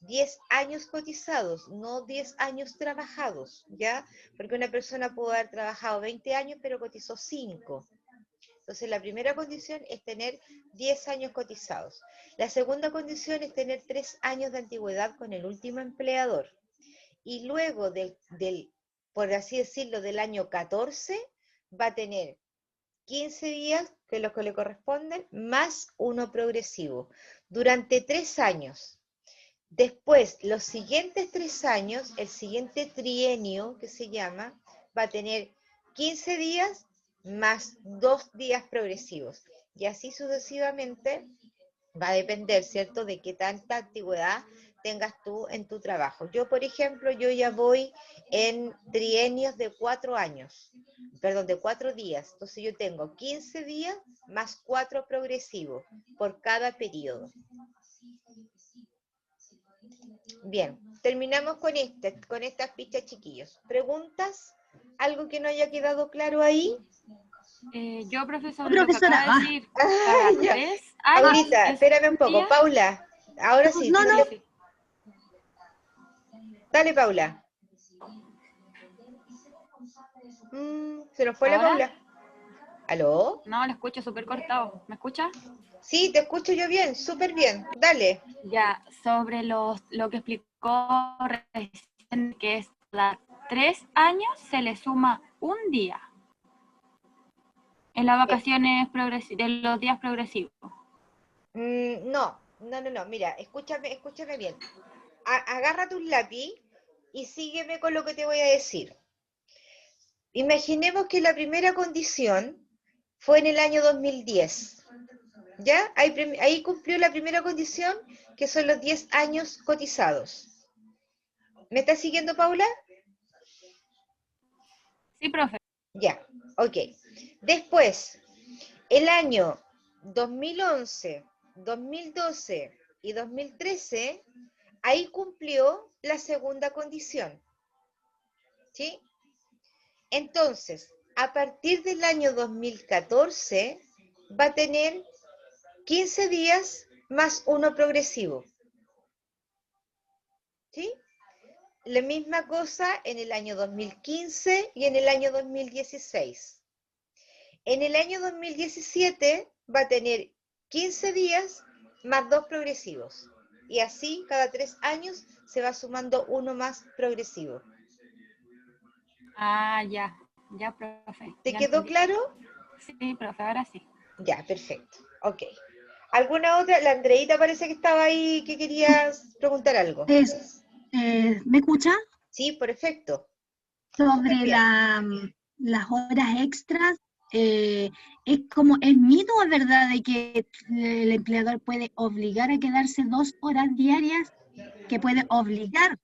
10 años cotizados, no 10 años trabajados, ¿ya? Porque una persona puede haber trabajado 20 años, pero cotizó 5. Entonces, la primera condición es tener 10 años cotizados. La segunda condición es tener 3 años de antigüedad con el último empleador. Y luego por así decirlo, del año 14, va a tener 15 días, que es los que le corresponden, más uno progresivo, durante 3 años. Después, los siguientes 3 años, el siguiente trienio, que se llama, va a tener 15 días más 2 días progresivos. Y así sucesivamente va a depender, ¿cierto?, de qué tanta antigüedad tengas tú en tu trabajo. Yo, por ejemplo, yo ya voy en trienios de 4 años, perdón, de 4 días. Entonces yo tengo 15 días más 4 progresivos por cada periodo. Bien, terminamos con estas fichas, chiquillos. ¿Preguntas? ¿Algo que no haya quedado claro ahí? Yo, profesor, lo que Profesora, acaba de decir, Ah, cada ya. 3 años Paulita, es espérame un un poco. día. Paula, ahora sí, no, dale, dale, Paula. Se nos fue la ¿Ahora? Paula. ¿Aló? No, lo escucho súper cortado. ¿Me escucha? Sí, te escucho yo bien, súper bien. Dale. Ya, sobre lo que explicó recién, que es cada 3 años se le suma un día en las vacaciones de los días progresivos. No. Mira, escúchame bien. Agarra tu lápiz y sígueme con lo que te voy a decir. Imaginemos que la primera condición fue en el año 2010. ¿Ya? Ahí cumplió la primera condición, que son los 10 años cotizados. ¿Me estás siguiendo, Paula? Sí, profe. Ya, ok. Después, el año 2011, 2012 y 2013, ahí cumplió la segunda condición. ¿Sí? Entonces, a partir del año 2014, va a tener 15 días más uno progresivo. ¿Sí? La misma cosa en el año 2015 y en el año 2016. En el año 2017 va a tener 15 días más 2 progresivos. Y así cada 3 años se va sumando uno más progresivo. Ah, ya, ya, profe. ¿Te Ya quedó entendí. claro? Sí, profe, ahora sí. Ya, perfecto. Ok. ¿Alguna otra? La Andreita parece que estaba ahí, que querías preguntar algo. ¿me escucha? Sí, perfecto. Súper Sobre bien. las horas extras, ¿es mito o es verdad de que el empleador puede obligar a quedarse 2 horas diarias? Que puede obligar,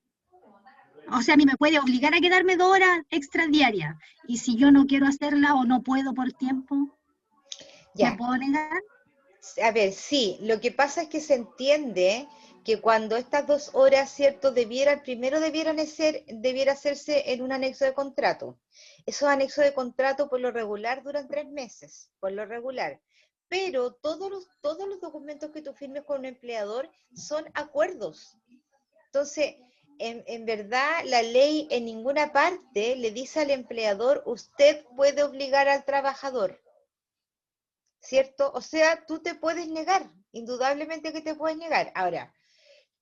o sea, a mí me puede obligar a quedarme 2 horas extras diarias. Y si yo no quiero hacerla o no puedo por tiempo, ¿me Ya. puedo negar? A ver, sí, lo que pasa es que se entiende que cuando estas 2 horas, ¿cierto? Debiera hacerse en un anexo de contrato. Esos anexos de contrato por lo regular duran 3 meses, por lo regular. Pero todos los documentos que tú firmes con un empleador son acuerdos. Entonces, en verdad, la ley en ninguna parte le dice al empleador, usted puede obligar al trabajador. ¿Cierto? O sea, tú te puedes negar, indudablemente que te puedes negar. Ahora,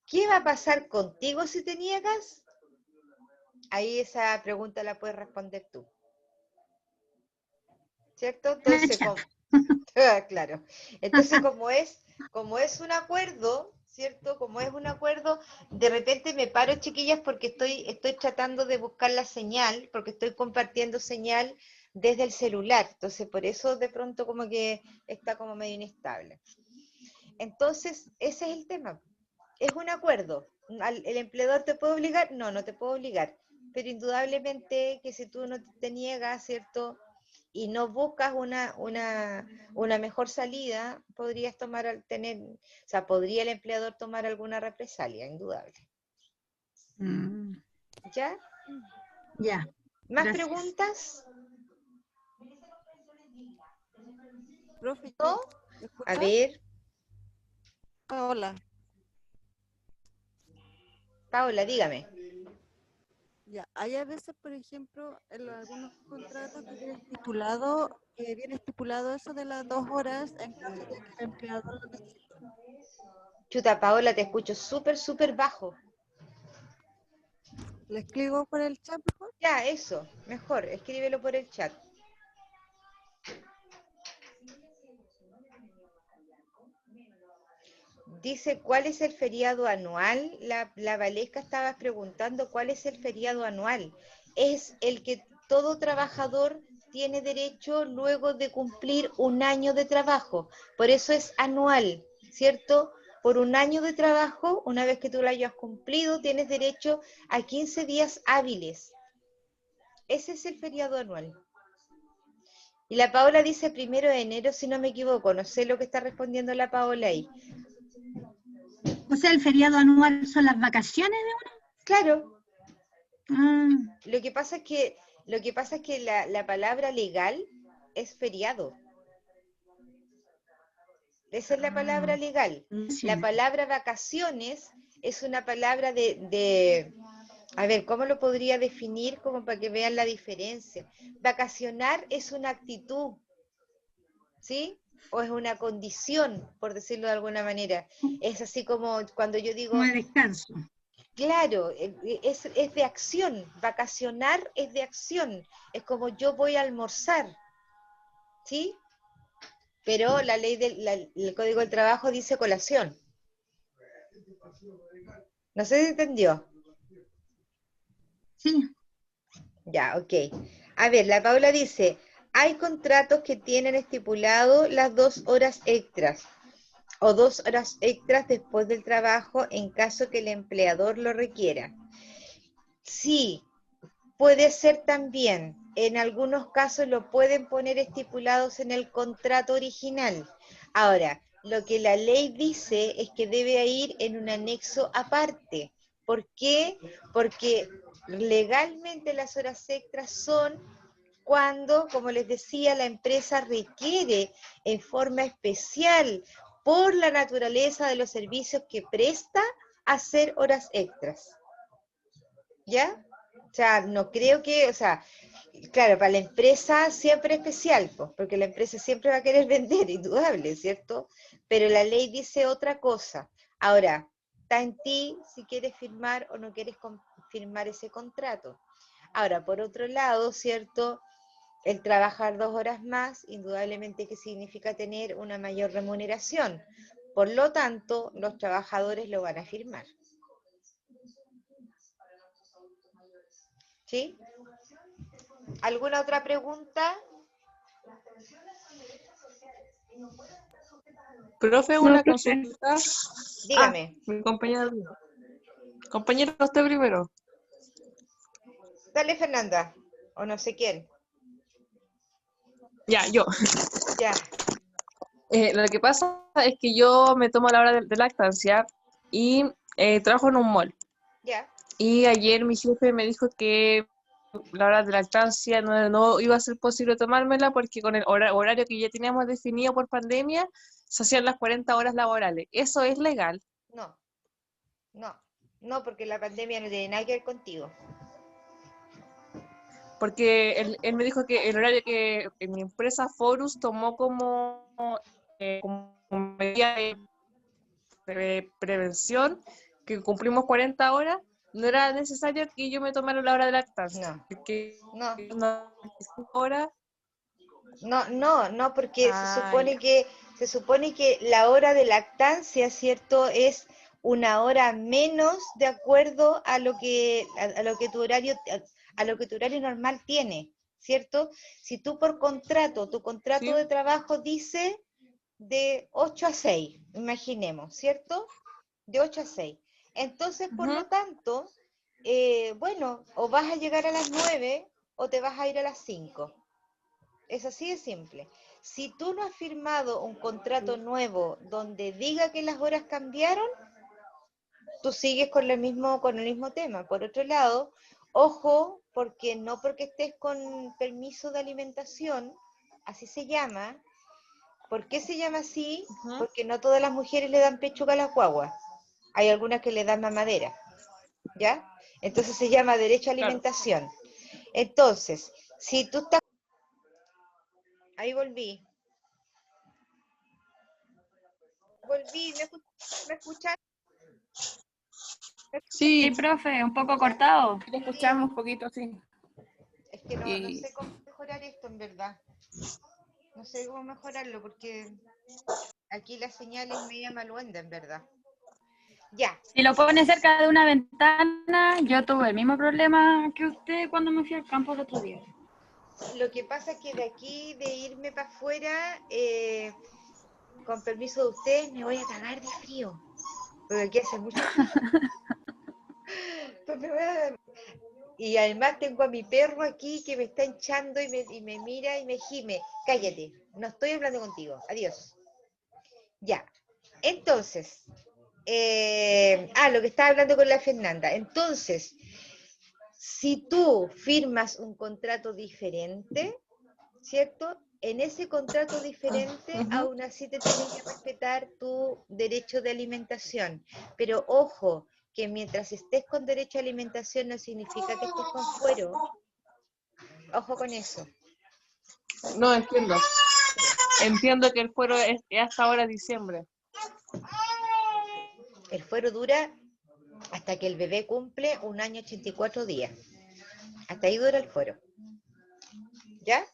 ¿qué va a pasar contigo si te niegas? Ahí esa pregunta la puedes responder tú. ¿Cierto? Me Entonces, echan. claro. Entonces, como es un acuerdo, ¿cierto? Como es un acuerdo, de repente me paro, chiquillas, porque estoy tratando de buscar la señal, porque estoy compartiendo señal desde el celular. Entonces, por eso de pronto como que está como medio inestable. Entonces, ese es el tema. Es un acuerdo. ¿El empleador te puede obligar? No, no te puede obligar. Pero indudablemente que si tú no te niegas, ¿cierto? Y no buscas una mejor salida, podrías podría el empleador tomar alguna represalia, indudable. Mm, ¿Ya? ya, ¿Más gracias. preguntas? Profe, ¿No? ¿me A escucha? ver, Ah, hola. Paola, dígame. Ya, hay a veces, por ejemplo, en algunos contratos que viene estipulado eso de las 2 horas en caso de que el empleador lo necesite. Chuta, Paola, te escucho súper, súper bajo. ¿Le escribo por el chat mejor? Ya, eso, mejor, escríbelo por el chat. Dice, ¿cuál es el feriado anual? La Valesca estaba preguntando, ¿cuál es el feriado anual? Es el que todo trabajador tiene derecho luego de cumplir un año de trabajo. Por eso es anual, ¿cierto? Por un año de trabajo, una vez que tú lo hayas cumplido, tienes derecho a 15 días hábiles. Ese es el feriado anual. Y la Paola dice 1 de enero, si no me equivoco. No sé lo que está respondiendo la Paola ahí. O sea, el feriado anual son las vacaciones Claro, de uno. lo que pasa es que la palabra legal es feriado. Esa es la palabra legal. Sí. La palabra vacaciones es una palabra a ver, ¿cómo lo podría definir como para que vean la diferencia? Vacacionar es una actitud, ¿sí? O es una condición, por decirlo de alguna manera. Es así como cuando yo digo, Como de descanso. claro, es de acción. Vacacionar es de acción. Es como yo voy a almorzar, ¿sí? Pero la ley el Código del Trabajo dice colación. No sé si entendió. Sí. Ya, ok. A ver, la Paula dice, hay contratos que tienen estipulado las 2 horas extras o 2 horas extras después del trabajo en caso que el empleador lo requiera. Sí, puede ser también. En algunos casos lo pueden poner estipulados en el contrato original. Ahora, lo que la ley dice es que debe ir en un anexo aparte. ¿Por qué? Porque legalmente las horas extras son cuando, como les decía, la empresa requiere en forma especial, por la naturaleza de los servicios que presta, hacer horas extras. ¿Ya? O sea, no creo que, o sea, claro, para la empresa siempre especial, pues, porque la empresa siempre va a querer vender, indudable, ¿cierto? Pero la ley dice otra cosa. Ahora, está en ti si quieres firmar o no quieres firmar ese contrato. Ahora, por otro lado, ¿cierto? El trabajar 2 horas más, indudablemente que significa tener una mayor remuneración. Por lo tanto, los trabajadores lo van a firmar. ¿Sí? ¿Alguna otra pregunta? Profe, No, una profe. consulta. Dígame. Mi compañero. Compañero, usted primero. Dale, Fernanda. O no sé quién. Ya, yo. Ya. Lo que pasa es que yo me tomo la hora de lactancia y trabajo en un mall. Ya. Y ayer mi jefe me dijo que la hora de lactancia no iba a ser posible tomármela porque con el horario que ya teníamos definido por pandemia, se hacían las 40 horas laborales. ¿Eso es legal? No. No. No, porque la pandemia no tiene nada que ver contigo. Porque él me dijo que el horario que en mi empresa Forus tomó como medida de prevención, que cumplimos 40 horas, no era necesario que yo me tomara la hora de lactancia. No. Porque No. no, horas. No, porque Ya. se supone que la hora de lactancia, ¿cierto? Es una hora menos de acuerdo a lo que a lo que tu horario normal tiene, ¿cierto? Si tú por contrato, tu contrato ¿Sí? de trabajo dice de 8 a 6, imaginemos, ¿cierto? De 8 a 6. Entonces, por lo tanto, bueno, o vas a llegar a las 9 o te vas a ir a las 5. Es así de simple. Si tú no has firmado un contrato nuevo donde diga que las horas cambiaron, tú sigues con el mismo tema. Por otro lado, ojo, porque no porque estés con permiso de alimentación, así se llama. ¿Por qué se llama así? Porque no todas las mujeres le dan pechuga a las guaguas. Hay algunas que le dan mamadera. ¿Ya? Entonces se llama derecho a Claro. alimentación. Entonces, si tú estás... Ahí volví. Volví, ¿me escuchas? Sí, Sí, profe, un poco cortado. te escuchamos un poquito, sí. Es que no Y sé cómo mejorar esto, en verdad. No sé cómo mejorarlo, porque aquí la señal es media maluenda, en verdad. Ya, Si lo pone cerca de una ventana, yo tuve el mismo problema que usted cuando me fui al campo el otro día. lo que pasa es que de aquí, de irme para afuera, con permiso de ustedes, me voy a cagar de frío. Porque aquí hace mucho frío. Pues y además tengo a mi perro aquí que me está hinchando y me mira y me gime. Cállate, no estoy hablando contigo. Adiós. Ya. Entonces, lo que estaba hablando con la Fernanda. Entonces, si tú firmas un contrato diferente, ¿cierto? En ese contrato diferente, ujú. aún así te tienen que respetar tu derecho de alimentación. Pero ojo, que mientras estés con derecho a alimentación no significa que estés con fuero. Ojo con eso. No entiendo. Entiendo que el fuero es hasta ahora diciembre. El fuero dura hasta que el bebé cumple 1 año 84 días. Hasta ahí dura el fuero. ¿Ya?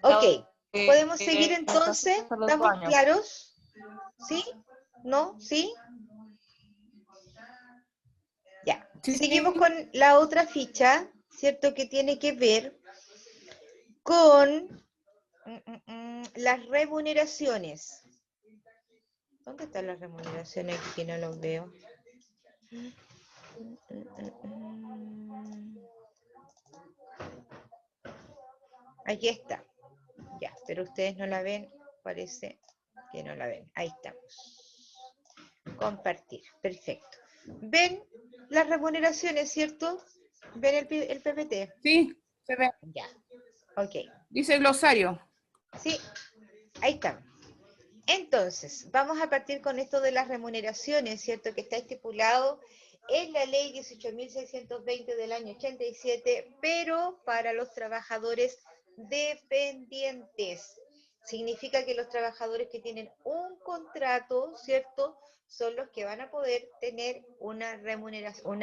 Ok. ¿Podemos seguir entonces? Hasta los 2 ¿Estamos años. claros? ¿Sí? ¿No? ¿Sí? Ya. Sí, Seguimos con la otra ficha, ¿cierto? Que tiene que ver con las remuneraciones. ¿Dónde están las remuneraciones aquí que no los veo? Aquí está. Ya, pero ustedes no la ven, parece que no la ven. Ahí estamos. Compartir, perfecto. ¿Ven las remuneraciones, cierto? ¿Ven el PPT? Sí, se ve. Ya, ok. Dice glosario. Sí, ahí estamos. Entonces, vamos a partir con esto de las remuneraciones, ¿cierto? Que está estipulado en la ley 18.620 del año 87, pero para los trabajadores dependientes. Significa que los trabajadores que tienen un contrato, ¿cierto? Son los que van a poder tener una remuneración,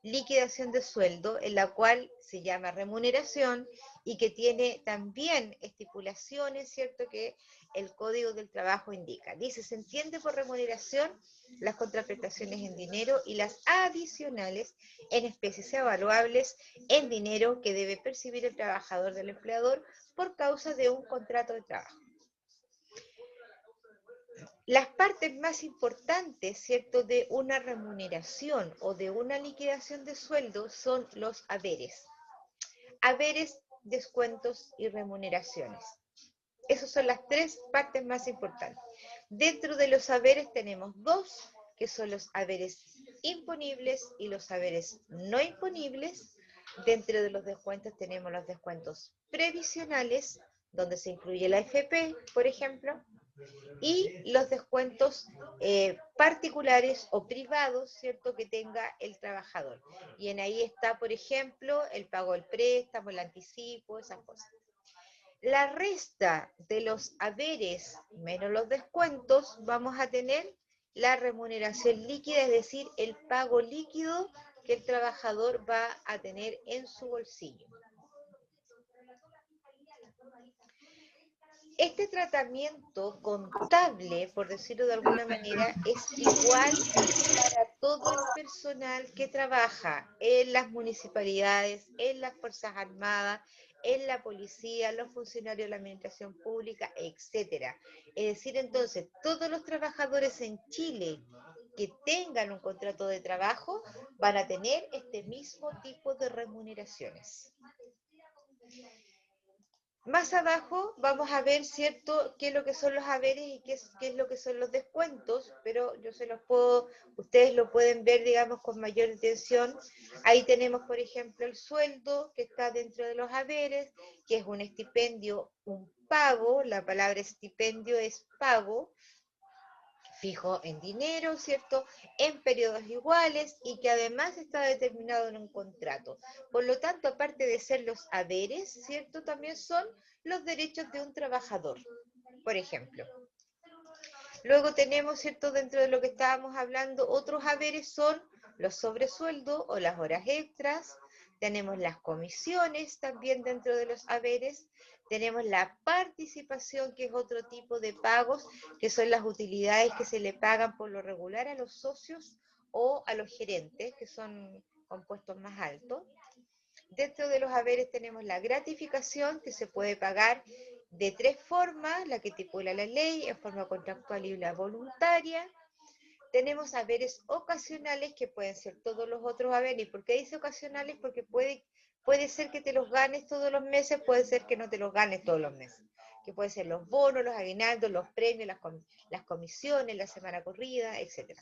liquidación de sueldo, en la cual se llama remuneración y que tiene también estipulaciones, ¿cierto? Que el Código del Trabajo indica. Dice, se entiende por remuneración las contraprestaciones en dinero y las adicionales en especies evaluables en dinero que debe percibir el trabajador del empleador por causa de un contrato de trabajo. Las partes más importantes, ¿cierto?, de una remuneración o de una liquidación de sueldo son los haberes. Haberes, descuentos y remuneraciones. Esas son las tres partes más importantes. Dentro de los haberes tenemos dos, que son los haberes imponibles y los haberes no imponibles. Dentro de los descuentos tenemos los descuentos previsionales, donde se incluye la AFP, por ejemplo, y los descuentos particulares o privados, ¿cierto?, que tenga el trabajador. Y en ahí está, por ejemplo, el pago del préstamo, el anticipo, esas cosas. La resta de los haberes menos los descuentos, vamos a tener la remuneración líquida, es decir, el pago líquido que el trabajador va a tener en su bolsillo. Este tratamiento contable, por decirlo de alguna manera, es igual para todo el personal que trabaja en las municipalidades, en las Fuerzas Armadas, en la policía, los funcionarios de la administración pública, etcétera. Es decir, entonces, todos los trabajadores en Chile que tengan un contrato de trabajo van a tener este mismo tipo de remuneraciones. Más abajo vamos a ver, ¿cierto?, qué es lo que son los haberes y qué es lo que son los descuentos, pero yo se los puedo, ustedes lo pueden ver, digamos, con mayor atención. Ahí tenemos, por ejemplo, el sueldo que está dentro de los haberes, que es un estipendio, un pago, la palabra estipendio es pago, fijo en dinero, ¿cierto? En periodos iguales y que además está determinado en un contrato. Por lo tanto, aparte de ser los haberes, ¿cierto? También son los derechos de un trabajador, por ejemplo. Luego tenemos, ¿cierto? Dentro de lo que estábamos hablando, otros haberes son los sobresueldos o las horas extras. Tenemos las comisiones también dentro de los haberes. Tenemos la participación, que es otro tipo de pagos, que son las utilidades que se le pagan por lo regular a los socios o a los gerentes, que son compuestos más altos. Dentro de los haberes tenemos la gratificación, que se puede pagar de 3 formas, la que estipula la ley, en forma contractual y la voluntaria. Tenemos haberes ocasionales, que pueden ser todos los otros haberes. ¿Por qué dice ocasionales? Porque puede ser que te los ganes todos los meses, puede ser que no te los ganes todos los meses. Que pueden ser los bonos, los aguinaldos, los premios, las comisiones, la semana corrida, etc.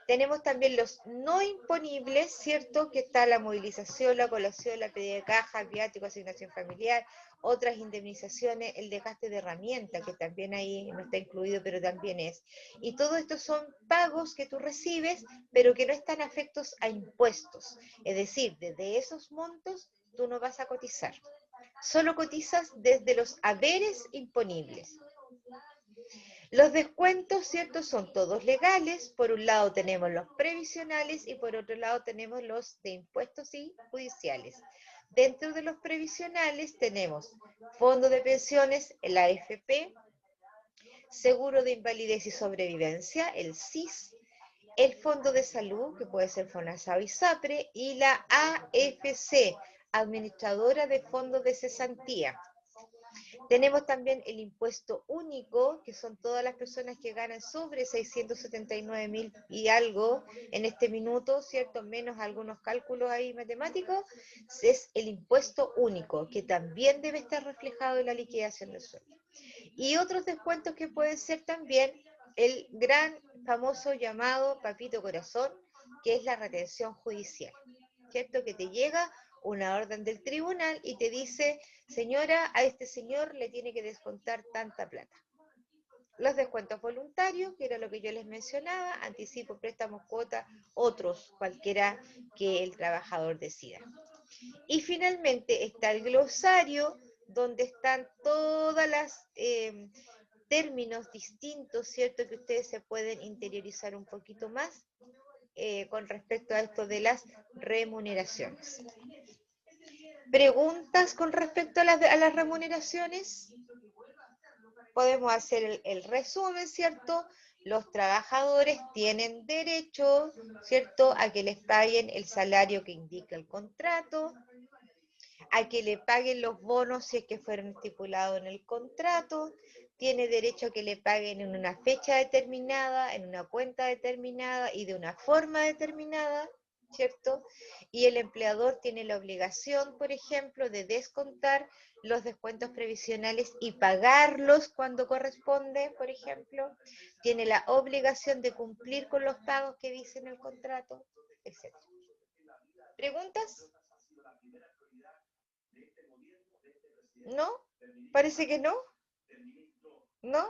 Tenemos también los no imponibles, ¿cierto? Que está la movilización, la colación, la pedida de caja, viático, asignación familiar, otras indemnizaciones, el desgaste de herramienta, que también ahí no está incluido, pero también es. Y todo esto son pagos que tú recibes, pero que no están afectos a impuestos. Es decir, desde esos montos tú no vas a cotizar. Solo cotizas desde los haberes imponibles. Los descuentos, ¿cierto? Son todos legales. Por un lado tenemos los previsionales y por otro lado tenemos los de impuestos y judiciales. Dentro de los previsionales tenemos fondo de pensiones, el AFP, seguro de invalidez y sobrevivencia, el SIS, el fondo de salud, que puede ser FONASA o ISAPRE, y la AFC, administradora de fondos de cesantía. Tenemos también el impuesto único, que son todas las personas que ganan sobre 679.000 y algo en este minuto, ¿cierto? Menos algunos cálculos ahí matemáticos, es el impuesto único, que también debe estar reflejado en la liquidación del sueldo. Y otros descuentos que pueden ser también el gran famoso llamado papito corazón, que es la retención judicial, ¿cierto? Que te llega una orden del tribunal y te dice, señora, a este señor le tiene que descontar tanta plata. Los descuentos voluntarios, que era lo que yo les mencionaba, anticipo, préstamos, cuota, otros, cualquiera que el trabajador decida. Y finalmente está el glosario, donde están todas las términos distintos, ¿cierto? Que ustedes se pueden interiorizar un poquito más con respecto a esto de las remuneraciones. ¿Preguntas con respecto a las remuneraciones? Podemos hacer el resumen, ¿cierto? Los trabajadores tienen derecho, ¿cierto?, a que les paguen el salario que indica el contrato, a que le paguen los bonos si es que fueron estipulados en el contrato, tiene derecho a que le paguen en una fecha determinada, en una cuenta determinada y de una forma determinada, ¿cierto? Y el empleador tiene la obligación, por ejemplo, de descontar los descuentos previsionales y pagarlos cuando corresponde, por ejemplo. Tiene la obligación de cumplir con los pagos que dice en el contrato, etc. ¿Preguntas? ¿No? ¿Parece que no? ¿No?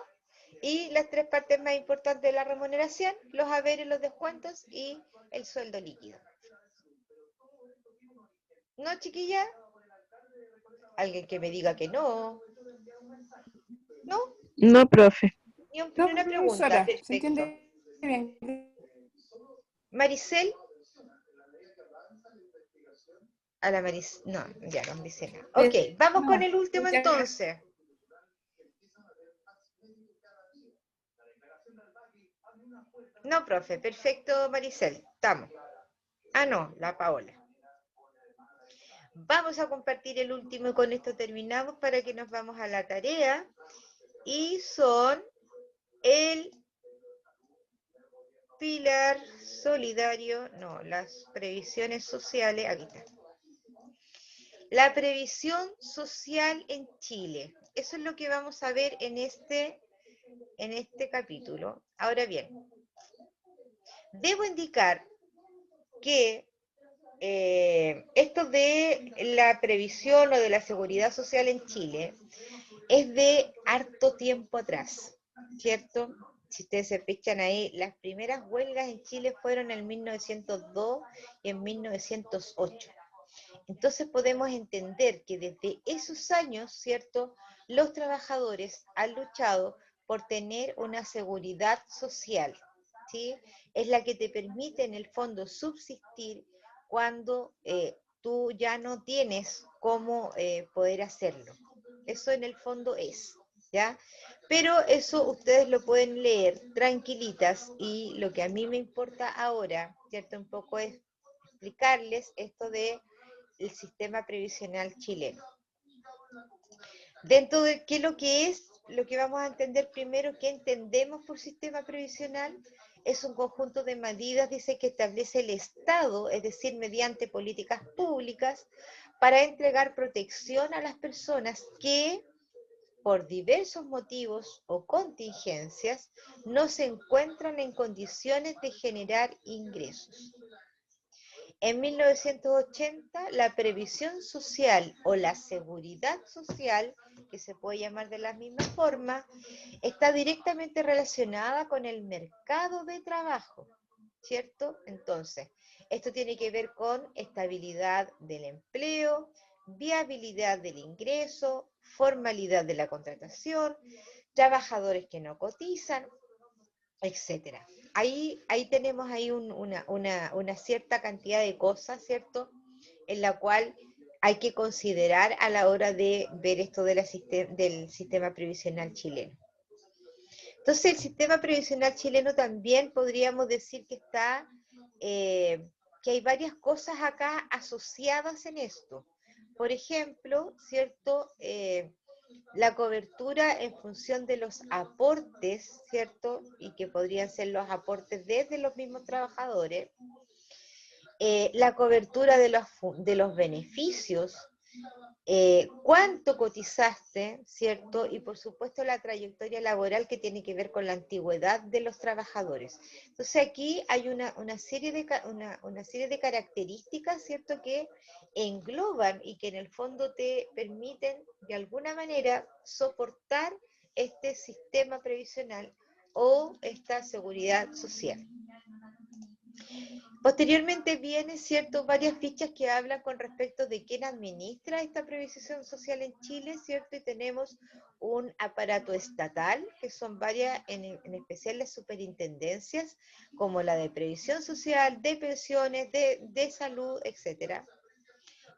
Y las 3 partes más importantes de la remuneración, los haberes, los descuentos y el sueldo líquido. ¿No, chiquilla? Alguien que me diga que no. ¿No? No, profe. Ni No, una pregunta. profesora, se Perfecto. entiende bien. Maricel. A la Maricel. No, ya no dice nada. Ok, vamos con el último entonces. No, profe, perfecto, Maricel. Estamos. Ah, no, la Paola. Vamos a compartir el último y con esto terminamos para que nos vamos a la tarea. Y son el pilar solidario, no, las previsiones sociales, aquí está. La previsión social en Chile. Eso es lo que vamos a ver en este capítulo. Ahora bien, debo indicar que esto de la previsión o de la seguridad social en Chile es de harto tiempo atrás, ¿cierto? Si ustedes se fijan ahí, las primeras huelgas en Chile fueron en 1902 y en 1908. Entonces podemos entender que desde esos años, ¿cierto?, los trabajadores han luchado por tener una seguridad social, ¿sí? Es la que te permite en el fondo subsistir cuando tú ya no tienes cómo poder hacerlo. Eso en el fondo es, ¿ya? Pero eso ustedes lo pueden leer tranquilitas y lo que a mí me importa ahora, ¿cierto? Un poco es explicarles esto de el sistema previsional chileno. Dentro de qué lo que es, lo que vamos a entender primero, ¿qué entendemos por sistema previsional? Es un conjunto de medidas, dice, que establece el Estado, es decir, mediante políticas públicas, para entregar protección a las personas que, por diversos motivos o contingencias, no se encuentran en condiciones de generar ingresos. En 1980, la previsión social o la seguridad social, que se puede llamar de la misma forma, está directamente relacionada con el mercado de trabajo, ¿cierto? Entonces, esto tiene que ver con estabilidad del empleo, viabilidad del ingreso, formalidad de la contratación, trabajadores que no cotizan, etcétera. Ahí tenemos ahí una cierta cantidad de cosas, ¿cierto?, en la cual hay que considerar a la hora de ver esto del sistema previsional chileno. Entonces, el sistema previsional chileno también podríamos decir que está, que hay varias cosas acá asociadas en esto. Por ejemplo, ¿cierto?, la cobertura en función de los aportes, ¿cierto? Y que podrían ser los aportes desde los mismos trabajadores, la cobertura de los beneficios, cuánto cotizaste, ¿cierto? Y por supuesto la trayectoria laboral que tiene que ver con la antigüedad de los trabajadores. Entonces aquí hay una serie de características, ¿cierto?, que engloban y que en el fondo te permiten de alguna manera soportar este sistema previsional o esta seguridad social. Posteriormente vienen, ¿cierto?, varias fichas que hablan con respecto de quién administra esta previsión social en Chile, ¿cierto? Y tenemos un aparato estatal, que son varias, en especial las superintendencias, como la de previsión social, de pensiones, de salud, etcétera.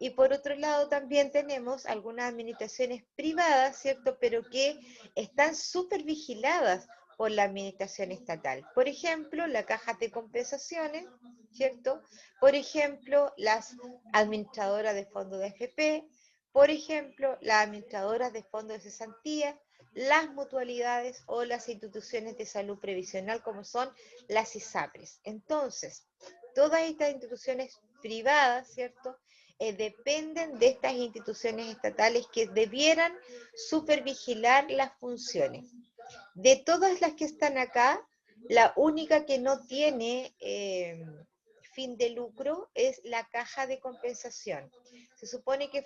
Y por otro lado también tenemos algunas administraciones privadas, ¿cierto?, pero que están súper vigiladas por la administración estatal. Por ejemplo, la caja de compensaciones, ¿cierto? Por ejemplo, las administradoras de fondos de AFP, por ejemplo, las administradoras de fondos de cesantía, las mutualidades o las instituciones de salud previsional como son las ISAPRES. Entonces, todas estas instituciones privadas, ¿cierto?, dependen de estas instituciones estatales que debieran supervigilar las funciones. De todas las que están acá, la única que no tiene fin de lucro es la caja de compensación. Se supone que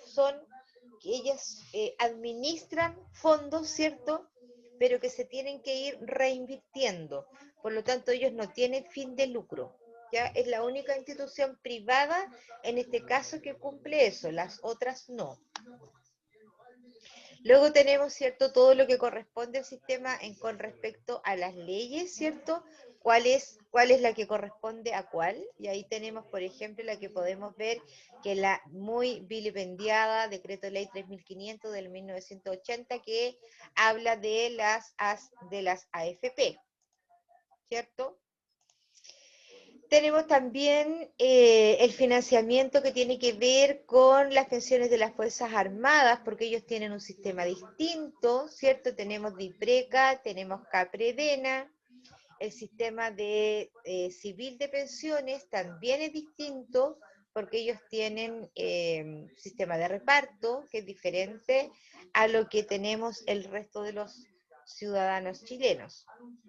ellas administran fondos, ¿cierto?, pero que se tienen que ir reinvirtiendo. Por lo tanto, ellos no tienen fin de lucro. ¿Ya? Es la única institución privada, en este caso, que cumple eso, las otras no. Luego tenemos, ¿cierto?, todo lo que corresponde al sistema con respecto a las leyes, ¿cierto? ¿Cuál es la que corresponde a cuál? Y ahí tenemos, por ejemplo, la que podemos ver, que la muy vilipendiada Decreto Ley 3500 del 1980, que habla de las AFP, ¿cierto? Tenemos también el financiamiento que tiene que ver con las pensiones de las Fuerzas Armadas, porque ellos tienen un sistema distinto, ¿cierto? Tenemos DIPRECA, tenemos CAPREDENA, el sistema de civil de pensiones también es distinto, porque ellos tienen sistema de reparto, que es diferente a lo que tenemos el resto de los ciudadanos chilenos,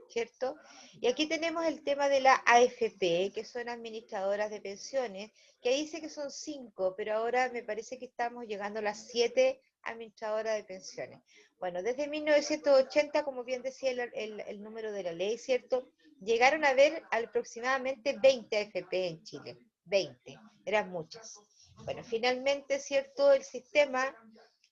¿cierto? Y aquí tenemos el tema de la AFP, que son administradoras de pensiones, que ahí dice que son 5, pero ahora me parece que estamos llegando a las 7 administradora de pensiones. Bueno, desde 1980, como bien decía el número de la ley, ¿cierto? Llegaron a haber aproximadamente 20 AFP en Chile, 20, eran muchas. Bueno, finalmente, ¿cierto? El sistema,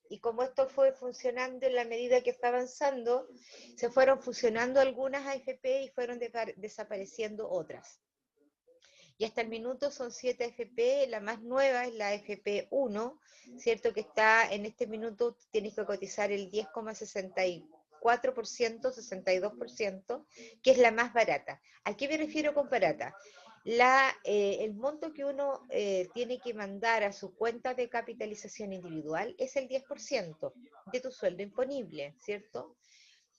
y como esto fue funcionando en la medida que fue avanzando, se fueron fusionando algunas AFP y fueron desapareciendo otras. Y hasta el minuto son 7 AFP, la más nueva es la AFP 1, ¿cierto? Que está en este minuto, tienes que cotizar el 10,64%, 62%, que es la más barata. ¿A qué me refiero con barata? El monto que uno tiene que mandar a su cuenta de capitalización individual es el 10% de tu sueldo imponible, ¿cierto?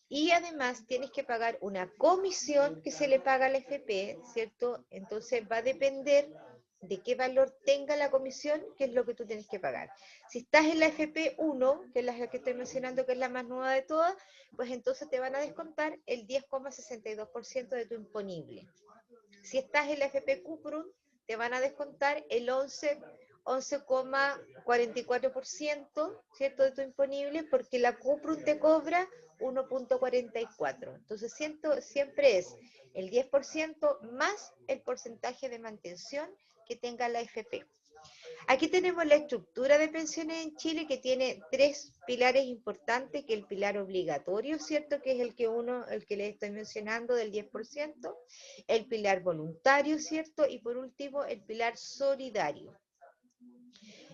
Y además tienes que pagar una comisión que se le paga al FP, ¿cierto? Entonces va a depender de qué valor tenga la comisión, que es lo que tú tienes que pagar. Si estás en la FP 1, que es la que estoy mencionando, que es la más nueva de todas, pues entonces te van a descontar el 10,62% de tu imponible. Si estás en la FP Cuprum, te van a descontar el 11,44%, ¿cierto?, de tu imponible, porque la Cuprum te cobra 1,44. Entonces siempre es el 10% más el porcentaje de mantención que tenga la FP. Aquí tenemos la estructura de pensiones en Chile, que tiene 3 pilares importantes, que el pilar obligatorio, ¿cierto?, que es el que les estoy mencionando, del 10%, el pilar voluntario, ¿cierto?, y por último el pilar solidario.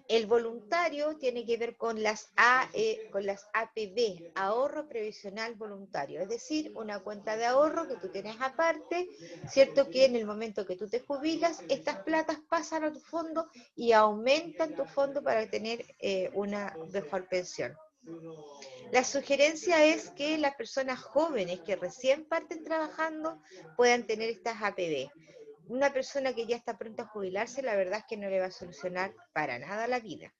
El voluntario tiene que ver con las APB, ahorro previsional voluntario, es decir, una cuenta de ahorro que tú tienes aparte, ¿cierto? Que en el momento que tú te jubilas, estas platas pasan a tu fondo y aumentan tu fondo para tener una mejor pensión. La sugerencia es que las personas jóvenes que recién parten trabajando puedan tener estas APB. Una persona que ya está pronta a jubilarse, la verdad es que no le va a solucionar para nada la vida,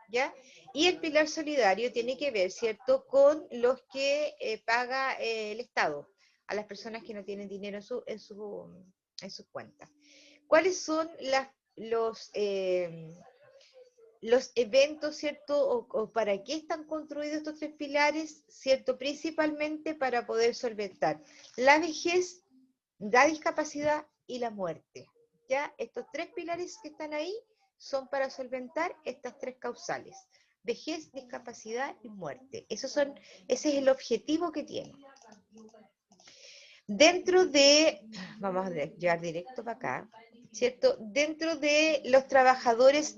¿ya? Y el pilar solidario tiene que ver, ¿cierto?, con los que paga el Estado, a las personas que no tienen dinero en sus cuentas. ¿Cuáles son los eventos, ¿cierto?, o para qué están construidos estos 3 pilares, ¿cierto?, principalmente para poder solventar la vejez, la discapacidad y la muerte, ¿ya? Estos 3 pilares que están ahí son para solventar estas 3 causales: vejez, discapacidad y muerte. Ese es el objetivo que tiene. Vamos a llevar directo para acá, ¿cierto? Dentro de los trabajadores,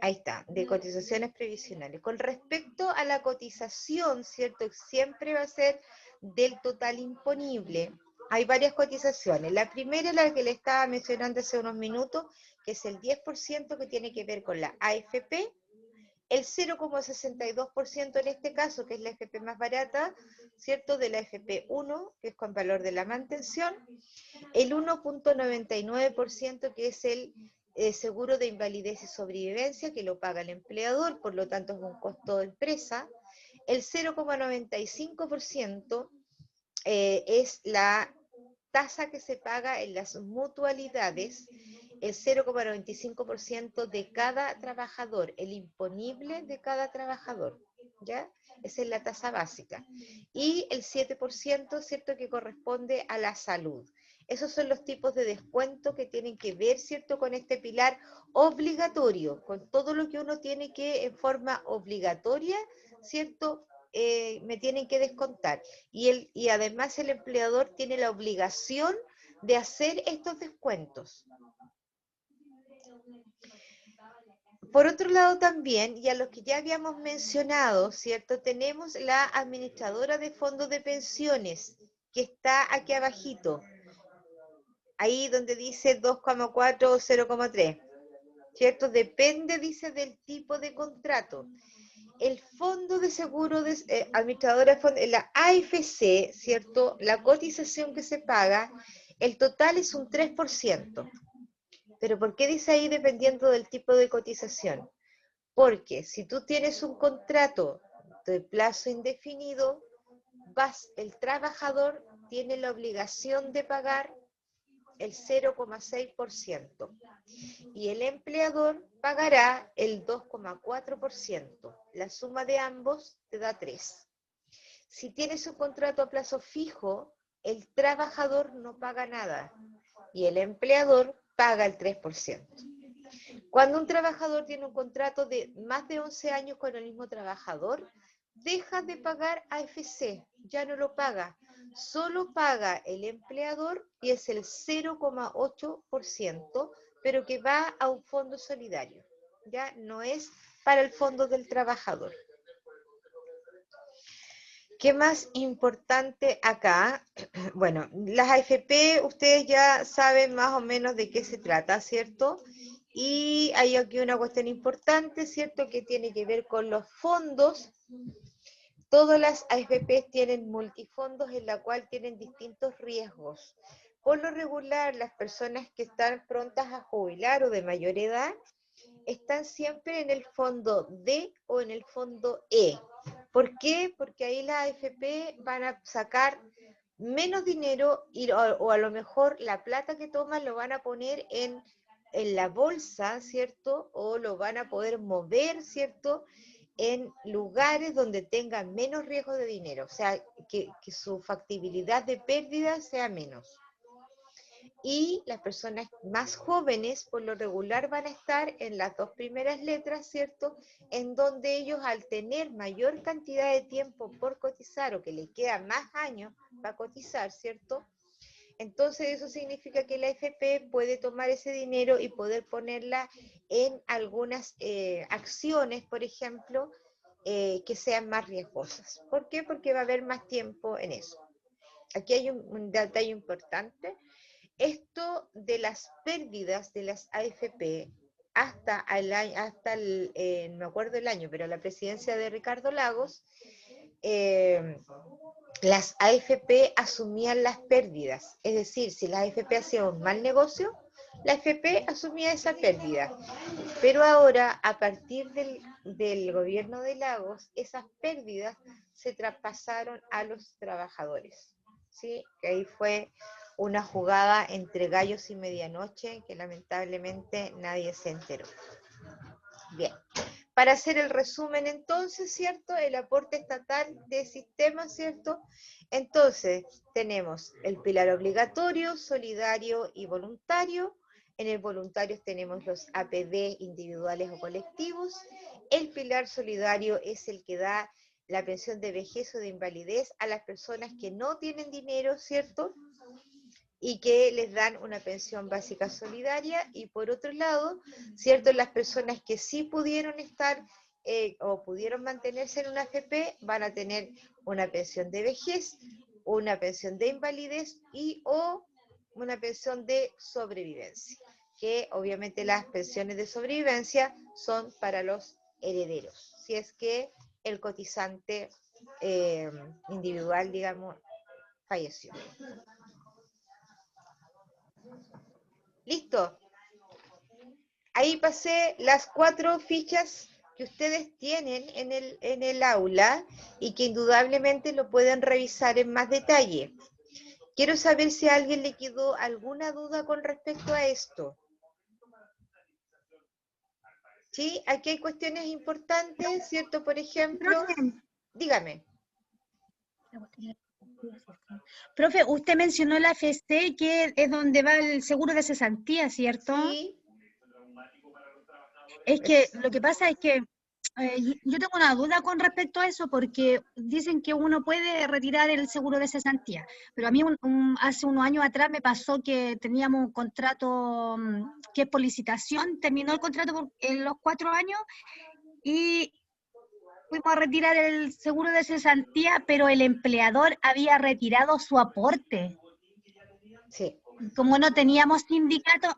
ahí está, de cotizaciones previsionales. Con respecto a la cotización, ¿cierto?, siempre va a ser del total imponible. Hay varias cotizaciones. La primera es la que le estaba mencionando hace unos minutos, que es el 10% que tiene que ver con la AFP, el 0,62% en este caso, que es la AFP más barata, ¿cierto?, de la AFP 1, que es con valor de la mantención, el 1,99%, que es el seguro de invalidez y sobrevivencia, que lo paga el empleador, por lo tanto es un costo de empresa, el 0,95% es la tasa que se paga en las mutualidades, el 0,95% de cada trabajador, el imponible de cada trabajador, ¿ya? Esa es la tasa básica. Y el 7%, ¿cierto?, que corresponde a la salud. Esos son los tipos de descuento que tienen que ver, ¿cierto?, con este pilar obligatorio, con todo lo que uno tiene que, en forma obligatoria, ¿cierto?, me tienen que descontar. Y además el empleador tiene la obligación de hacer estos descuentos. Por otro lado también, y a los que ya habíamos mencionado, ¿cierto?, tenemos la administradora de fondos de pensiones, que está aquí abajito, ahí donde dice 2,4 o 0,3, ¿cierto? Depende, dice, del tipo de contrato. El fondo de seguro, administradora de fondos, la AFC, ¿cierto?, la cotización que se paga, el total es un 3%. ¿Pero por qué dice ahí dependiendo del tipo de cotización? Porque si tú tienes un contrato de plazo indefinido, el trabajador tiene la obligación de pagar el 0,6% y el empleador pagará el 2,4%. La suma de ambos te da 3. Si tienes un contrato a plazo fijo, el trabajador no paga nada y el empleador paga el 3%. Cuando un trabajador tiene un contrato de más de 11 años con el mismo trabajador, deja de pagar AFC, ya no lo paga, solo paga el empleador y es el 0,8%, pero que va a un fondo solidario, ya no es para el fondo del trabajador. ¿Qué más importante acá? Bueno, las AFP, ustedes ya saben más o menos de qué se trata, ¿cierto? Y hay aquí una cuestión importante, ¿cierto? Que tiene que ver con los fondos. Todas las AFP tienen multifondos en la cual tienen distintos riesgos. Por lo regular, las personas que están prontas a jubilar o de mayor edad, están siempre en el fondo D o en el fondo E. ¿Por qué? Porque ahí las AFP van a sacar menos dinero o a lo mejor la plata que toman lo van a poner en la bolsa, ¿cierto? O lo van a poder mover, ¿cierto? En lugares donde tengan menos riesgo de dinero, o sea, que su factibilidad de pérdida sea menos. Y las personas más jóvenes, por lo regular, van a estar en las dos primeras letras, ¿cierto? En donde ellos, al tener mayor cantidad de tiempo por cotizar o que le quedan más años para cotizar, ¿cierto? Entonces eso significa que la AFP puede tomar ese dinero y poder ponerla en algunas acciones, por ejemplo, que sean más riesgosas. ¿Por qué? Porque va a haber más tiempo en eso. Aquí hay un detalle importante. Esto de las pérdidas de las AFP hasta no me acuerdo el año, pero la presidencia de Ricardo Lagos, las AFP asumían las pérdidas. Es decir, si la AFP hacía un mal negocio, la AFP asumía esa pérdida. Pero ahora, a partir del gobierno de Lagos, esas pérdidas se traspasaron a los trabajadores. ¿Sí? Que ahí fue una jugada entre gallos y medianoche que lamentablemente nadie se enteró. Bien, para hacer el resumen entonces, ¿cierto? El aporte estatal de sistema, ¿cierto? Entonces, tenemos el pilar obligatorio, solidario y voluntario. En el voluntario tenemos los APB individuales o colectivos. El pilar solidario es el que da la pensión de vejez o de invalidez a las personas que no tienen dinero, ¿cierto? Y que les dan una pensión básica solidaria. Y por otro lado, ¿cierto? Las personas que sí pudieron estar o pudieron mantenerse en una AFP van a tener una pensión de vejez, una pensión de invalidez y o una pensión de sobrevivencia, que obviamente las pensiones de sobrevivencia son para los herederos, si es que el cotizante individual, digamos, falleció. ¿Listo? Ahí pasé las 4 fichas que ustedes tienen en el aula y que indudablemente lo pueden revisar en más detalle. Quiero saber si a alguien le quedó alguna duda con respecto a esto. ¿Sí? Aquí hay cuestiones importantes, ¿cierto? Por ejemplo, dígame. Profe, usted mencionó la AFC, que es donde va el seguro de cesantía, ¿cierto? Sí. Es que lo que pasa es que yo tengo una duda con respecto a eso, porque dicen que uno puede retirar el seguro de cesantía, pero a mí hace unos años atrás me pasó que teníamos un contrato que es por licitación, terminó el contrato en los 4 años y fuimos a retirar el seguro de cesantía, pero el empleador había retirado su aporte. Sí. Como no teníamos sindicato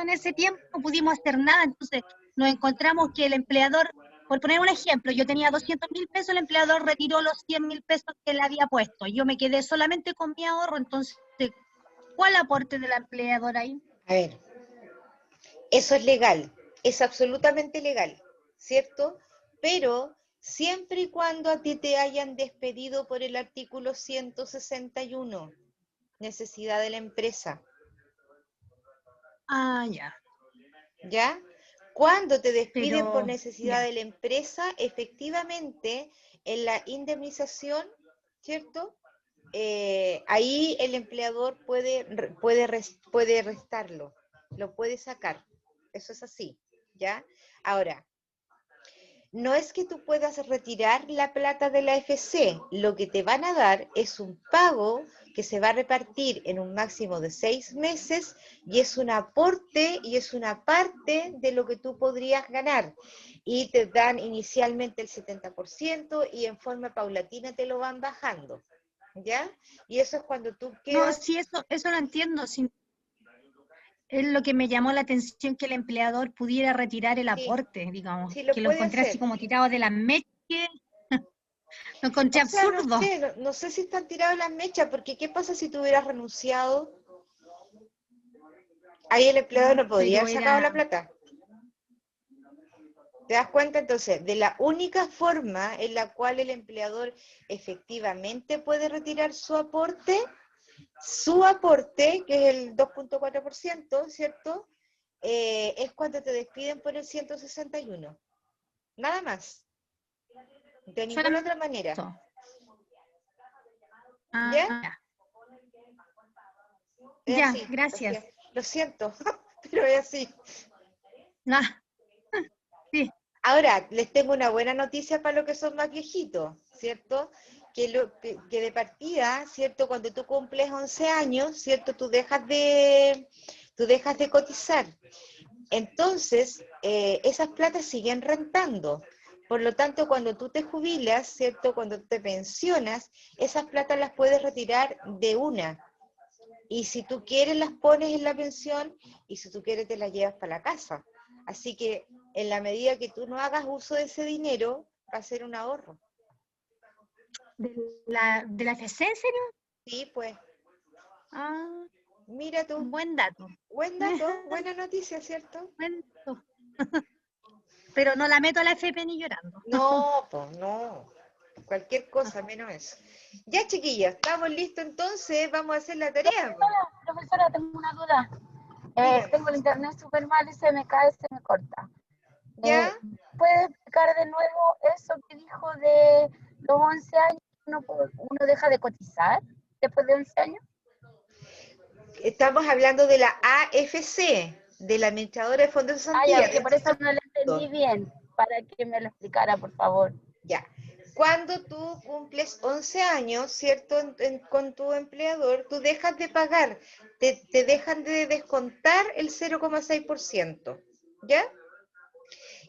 en ese tiempo, no pudimos hacer nada, entonces nos encontramos que el empleador, por poner un ejemplo, yo tenía 200.000 pesos, el empleador retiró los 100.000 pesos que le había puesto, yo me quedé solamente con mi ahorro, entonces, ¿cuál aporte del empleador ahí? A ver, eso es legal, es absolutamente legal, ¿cierto? Pero siempre y cuando a ti te hayan despedido por el artículo 161. necesidad de la empresa. Ah, ya. ¿Ya? Cuando te despiden por Pero, necesidad ya. de la empresa, efectivamente, en la indemnización, ¿cierto? Ahí el empleador puede restarlo, lo puede sacar. Eso es así, ¿ya? Ahora, no es que tú puedas retirar la plata de la AFC, lo que te van a dar es un pago que se va a repartir en un máximo de 6 meses y es un aporte y es una parte de lo que tú podrías ganar. Y te dan inicialmente el 70% y en forma paulatina te lo van bajando, ¿ya? Y eso es cuando tú No, quedas... sí, eso lo entiendo. Sí, es lo que me llamó la atención que el empleador pudiera retirar el Sí, aporte, digamos, sí lo que lo puede encontré así hacer. como tirado de la mecha, lo encontré O sea, no absurdo. sé, no sé si están tiradas las mechas, porque ¿qué pasa si tú hubieras renunciado? Ahí el empleador no podría Pero haber sacado era la plata. ¿Te das cuenta? Entonces, de la única forma en la cual el empleador efectivamente puede retirar su aporte, que es el 2,4%, ¿cierto? Es cuando te despiden por el 161. Nada más. De ninguna solamente otra manera. eso. ¿Ya? Ah, Es ya, así. gracias. Lo siento, pero es así. Ah, sí, Ahora, les tengo una buena noticia para los que son más viejitos, ¿cierto? Que de partida, ¿cierto? Cuando tú cumples 11 años, ¿cierto? Tú dejas de cotizar. Entonces, esas platas siguen rentando. Por lo tanto, cuando tú te jubilas, ¿cierto? Cuando te pensionas, esas platas las puedes retirar de una. Y si tú quieres, las pones en la pensión y si tú quieres, te las llevas para la casa. Así que en la medida que tú no hagas uso de ese dinero, va a ser un ahorro. de la FC, ¿en serio? Sí, pues, Ah, mira tú, buen dato. buen dato, buena noticia, ¿cierto? Buen dato. Pero no la meto a la FP ni llorando. No, pues no, cualquier cosa menos eso. Ya, chiquillas, estamos listos entonces, vamos a hacer la tarea, pues. Profesora, tengo una duda. Dígame. Tengo el internet súper mal y se me cae, se me corta. ¿Ya? ¿Puede explicar de nuevo eso que dijo de los 11 años? ¿Uno deja de cotizar después de 11 años? Estamos hablando de la AFC, de la Administradora de Fondos de Ah, ya, Cesantía. que por eso no lo entendí bien, para que me lo explicara, por favor. Ya. Cuando tú cumples 11 años, ¿cierto? Con tu empleador, tú dejas de pagar, te dejan de descontar el 0,6%, ¿ya?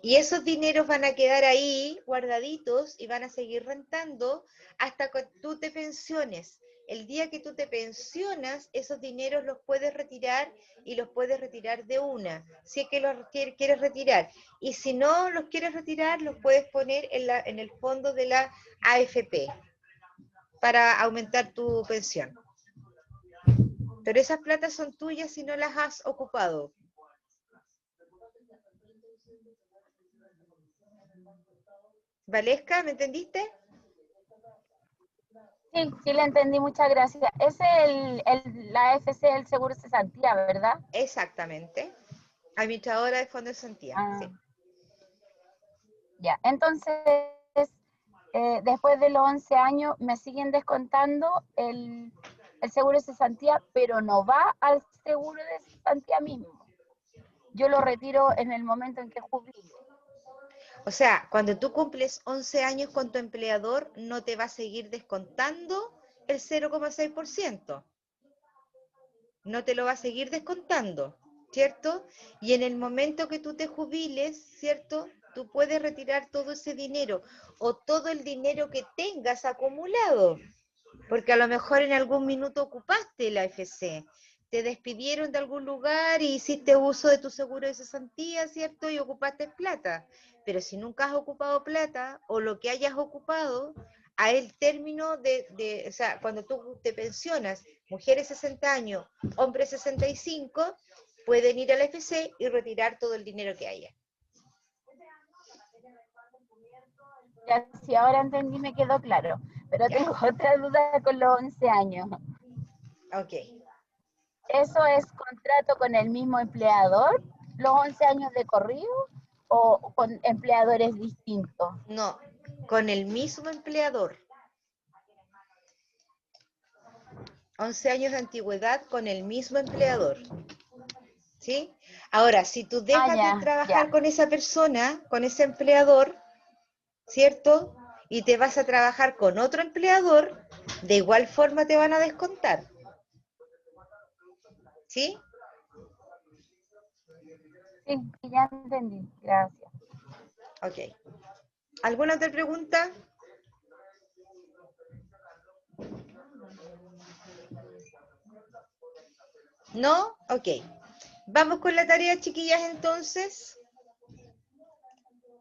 Y esos dineros van a quedar ahí guardaditos y van a seguir rentando hasta que tú te pensiones. El día que tú te pensionas, esos dineros los puedes retirar y los puedes retirar de una, si es que los quieres retirar. Y si no los quieres retirar, los puedes poner en el fondo de la AFP para aumentar tu pensión. Pero esas platas son tuyas si no las has ocupado. Valesca, ¿me entendiste? Sí, sí le entendí, muchas gracias. Es la AFC, el Seguro Cesantía, ¿verdad? Exactamente. Administradora de Fondos de Cesantía, Ah, sí. ya. Entonces, después de los 11 años, me siguen descontando el seguro de cesantía, pero no va al seguro de cesantía mismo. Yo lo retiro en el momento en que jubile. O sea, cuando tú cumples 11 años con tu empleador, no te va a seguir descontando el 0,6%. No te lo va a seguir descontando, ¿cierto? Y en el momento que tú te jubiles, ¿cierto? Tú puedes retirar todo ese dinero o todo el dinero que tengas acumulado, porque a lo mejor en algún minuto ocupaste la AFC, te despidieron de algún lugar y hiciste uso de tu seguro de cesantía, ¿cierto? Y ocupaste plata. Pero si nunca has ocupado plata o lo que hayas ocupado, a el término o sea, cuando tú te pensionas, mujeres 60 años, hombres 65, pueden ir a la AFC y retirar todo el dinero que haya. Ya, si ahora entendí, me quedó claro. Pero ¿Ya? tengo otra duda con los 11 años. Ok. ¿Eso es contrato con el mismo empleador, los 11 años de corrido, o con empleadores distintos? No, con el mismo empleador. 11 años de antigüedad con el mismo empleador. ¿Sí? Ahora, si tú dejas de trabajar con esa persona, con ese empleador, ¿cierto? Y te vas a trabajar con otro empleador, de igual forma te van a descontar. ¿Sí? Sí, ya entendí, gracias. Ok. ¿Alguna otra pregunta? ¿No? Ok. Vamos con la tarea, chiquillas, entonces.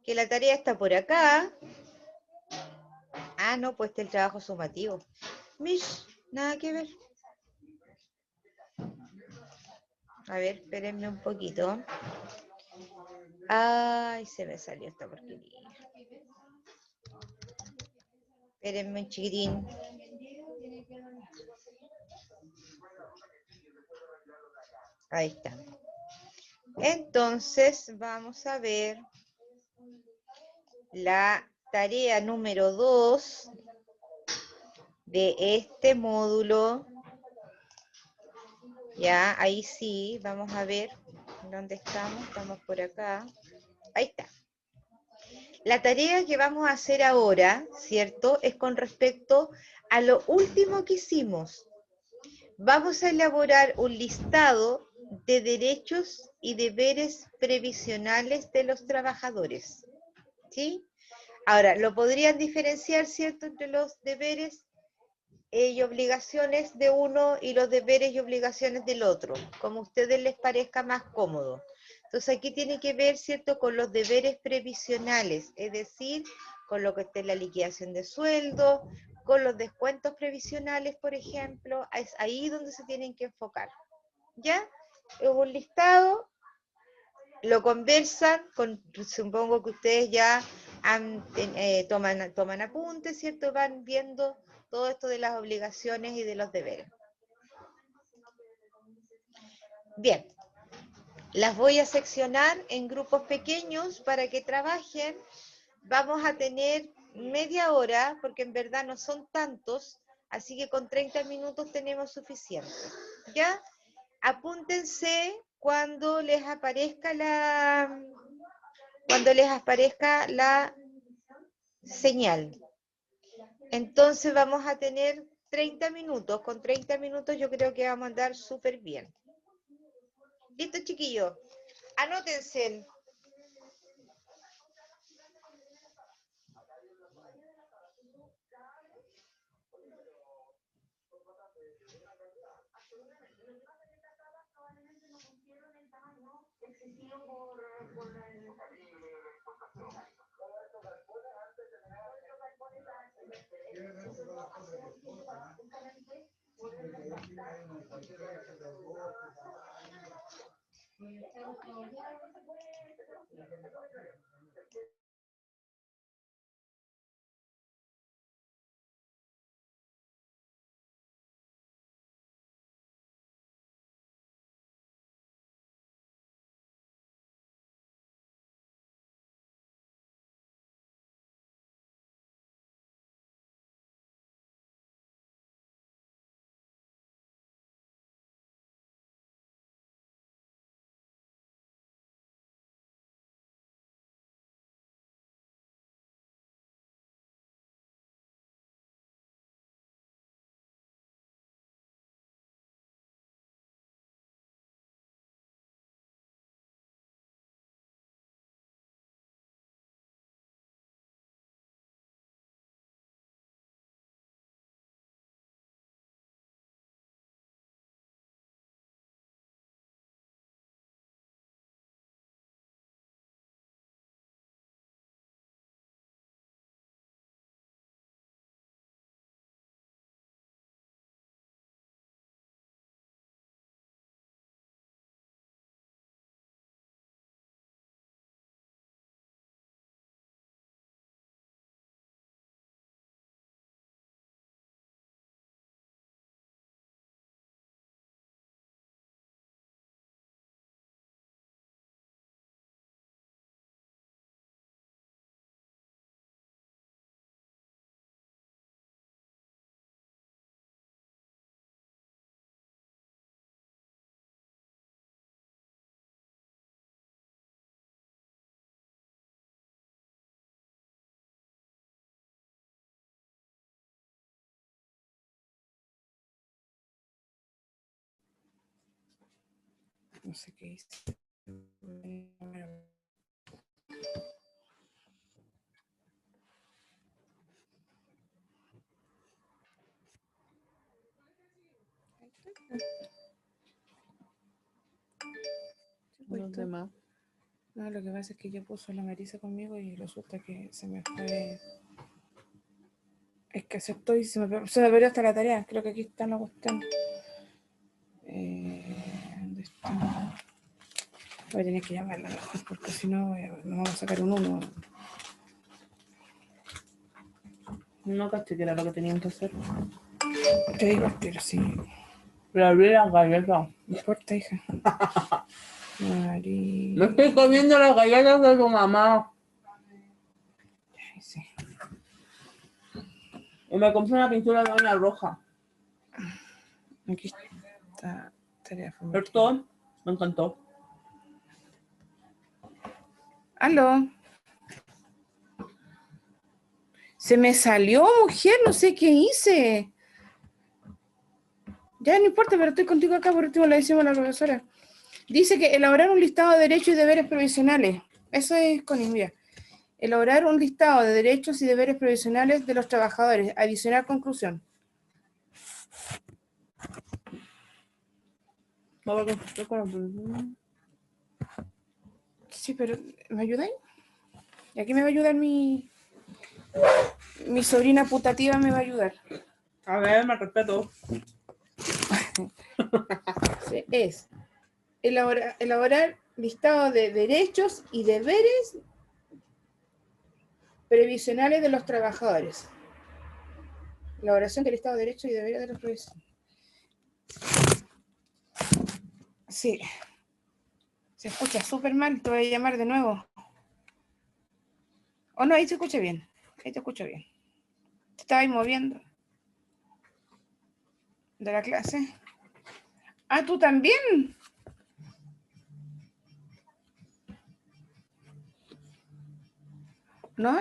Que la tarea está por acá. Ah, no, pues está el trabajo sumativo. Mish, nada que ver. A ver, espérenme un poquito. Ay, se me salió esta porquería. Espérenme un chiquitín. Ahí está. Entonces, vamos a ver la tarea número 2 de este módulo. Ya, ahí sí, vamos a ver dónde estamos. Estamos por acá. Ahí está. La tarea que vamos a hacer ahora, ¿cierto? Es con respecto a lo último que hicimos. Vamos a elaborar un listado de derechos y deberes previsionales de los trabajadores. ¿Sí? Ahora, lo podrían diferenciar, ¿cierto?, entre los deberes y obligaciones de uno y los deberes y obligaciones del otro, como a ustedes les parezca más cómodo. Entonces aquí tiene que ver, ¿cierto?, con los deberes previsionales, es decir, con lo que esté en la liquidación de sueldo, con los descuentos previsionales, por ejemplo, es ahí donde se tienen que enfocar. ¿Ya? Es un listado, lo conversan, supongo que ustedes ya toman apuntes, ¿cierto? Van viendo todo esto de las obligaciones y de los deberes. Bien, las voy a seccionar en grupos pequeños para que trabajen. Vamos a tener media hora, porque en verdad no son tantos, así que con 30 minutos tenemos suficiente. ¿Ya? Apúntense cuando les aparezca la señal. Entonces vamos a tener 30 minutos. Con 30 minutos yo creo que vamos a andar súper bien. ¿Listo, chiquillos? Anótense. No sé qué hice. Los demás. No, lo que pasa es que yo puso la Marisa conmigo y resulta que se me fue. Es que aceptó y se me perdió hasta la tarea. Creo que aquí está la cuestión. ¿Dónde está? Voy a tener que llamarla mejor porque si no nos vamos a sacar un 1. No caché que era lo que tenían que hacer. Te digo al tiro, sí. Pero abrí las galletas. No importa, hija. Mari. No estoy comiendo las galletas de tu mamá. Ay, sí. Y me compré una pintura de uña roja. Aquí está tarea familiar. ¿Cierto? Me encantó. ¡Aló! Se me salió, mujer, no sé qué hice. Ya no importa, pero estoy contigo acá, por último le decimos a la profesora. Dice que elaborar un listado de derechos y deberes provisionales. Eso es con mira. Elaborar un listado de derechos y deberes provisionales de los trabajadores. Adicional conclusión. Vamos a contestar con la profesora. Sí, pero ¿me ayudáis? Y aquí me va a ayudar mi sobrina putativa, me va a ayudar. A ver, me respeto. Sí, es elaborar listado de derechos y deberes previsionales de los trabajadores. Elaboración del listado de derechos y deberes de los previsionales. Sí. Se escucha súper mal, te voy a llamar de nuevo. Oh, no, ahí se escucha bien. Ahí te escucho bien. Te estabas moviendo de la clase. Ah, ¿tú también? ¿No?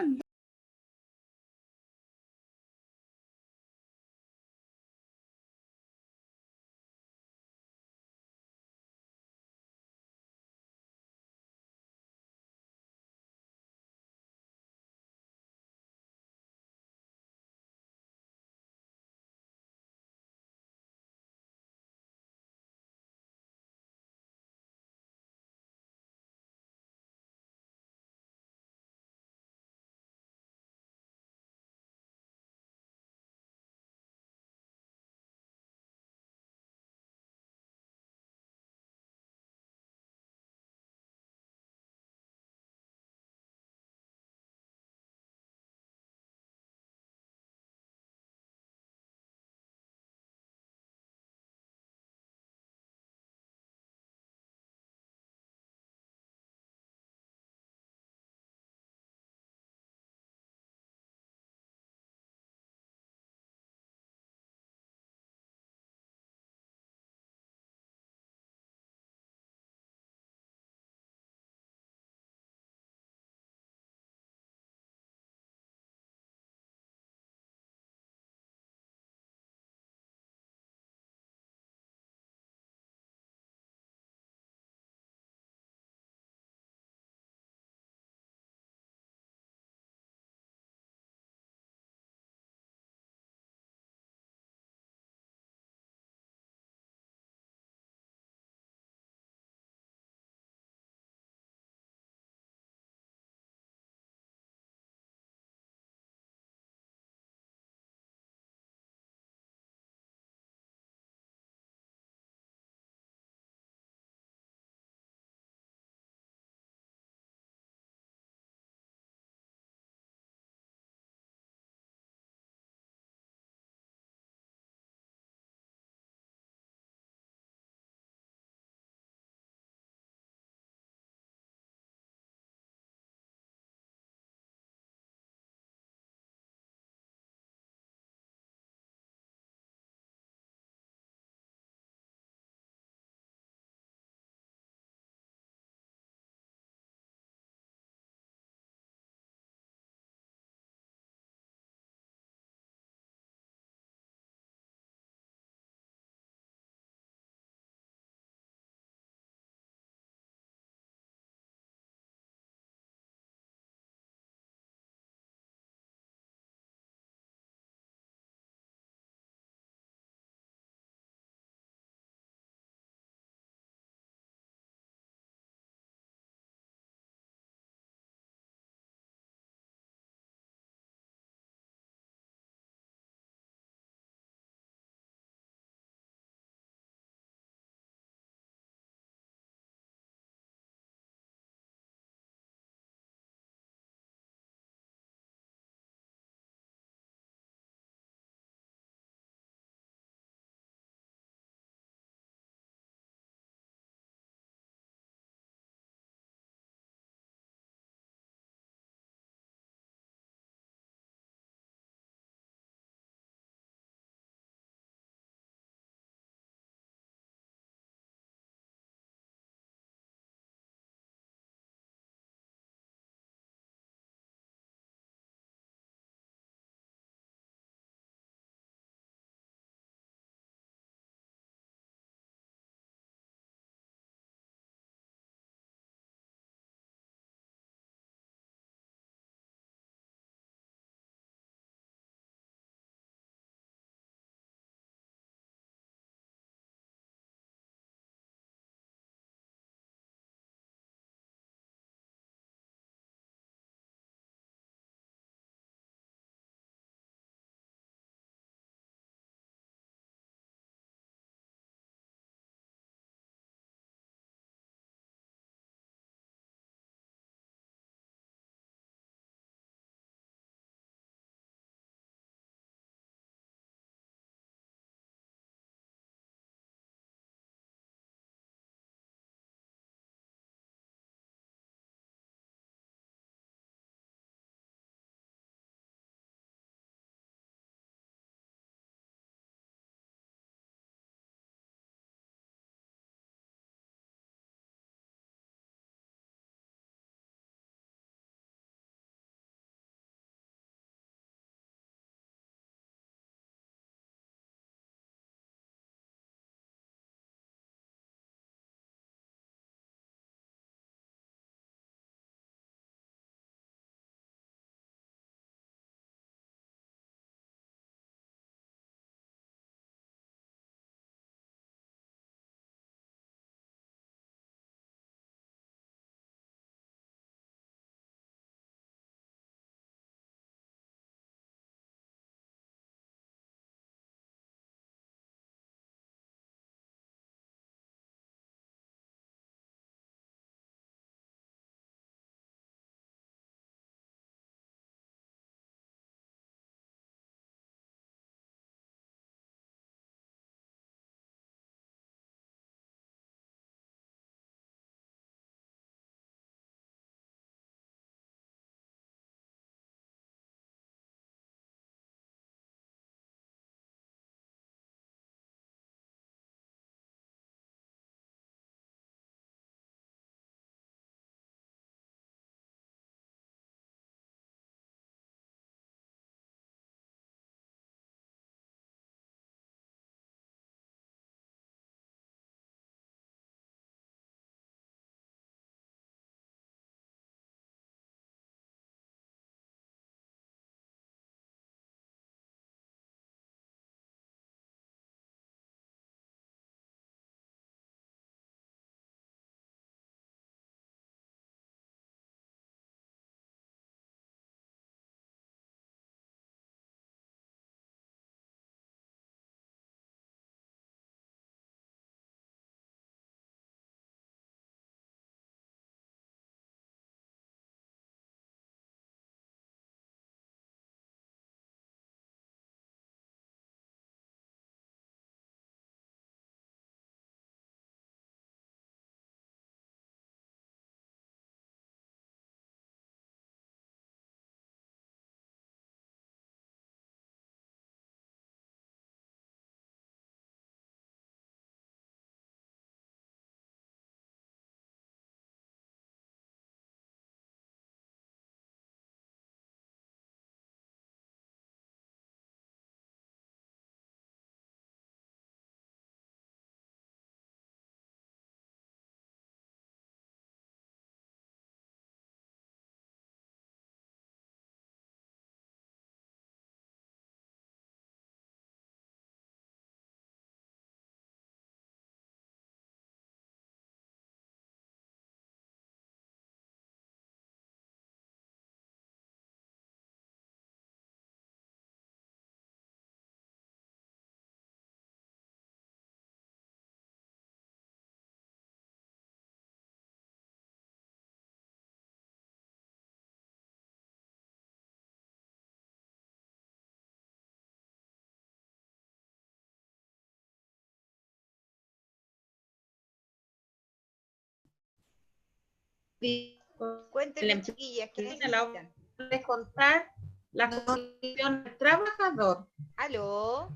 Cuéntenme, chiquillas, ¿qué necesitan? Descontar la condición del trabajador. ¿Aló?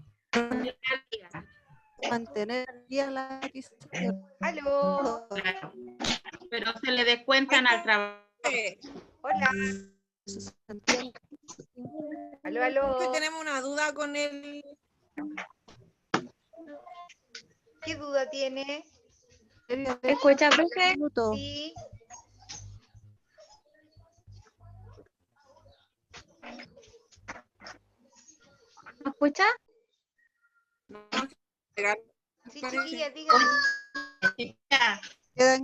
Mantener al día la adquisición. ¿Aló? Pero se le descuentan al trabajador. Hola. ¿Aló, aló? Tenemos una duda con el... ¿Qué duda tiene? ¿Escucha, profe? Sí. ¿Me escucha? Sí, chiquilla, dígame.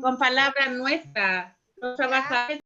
Con palabras nuestras, los trabajadores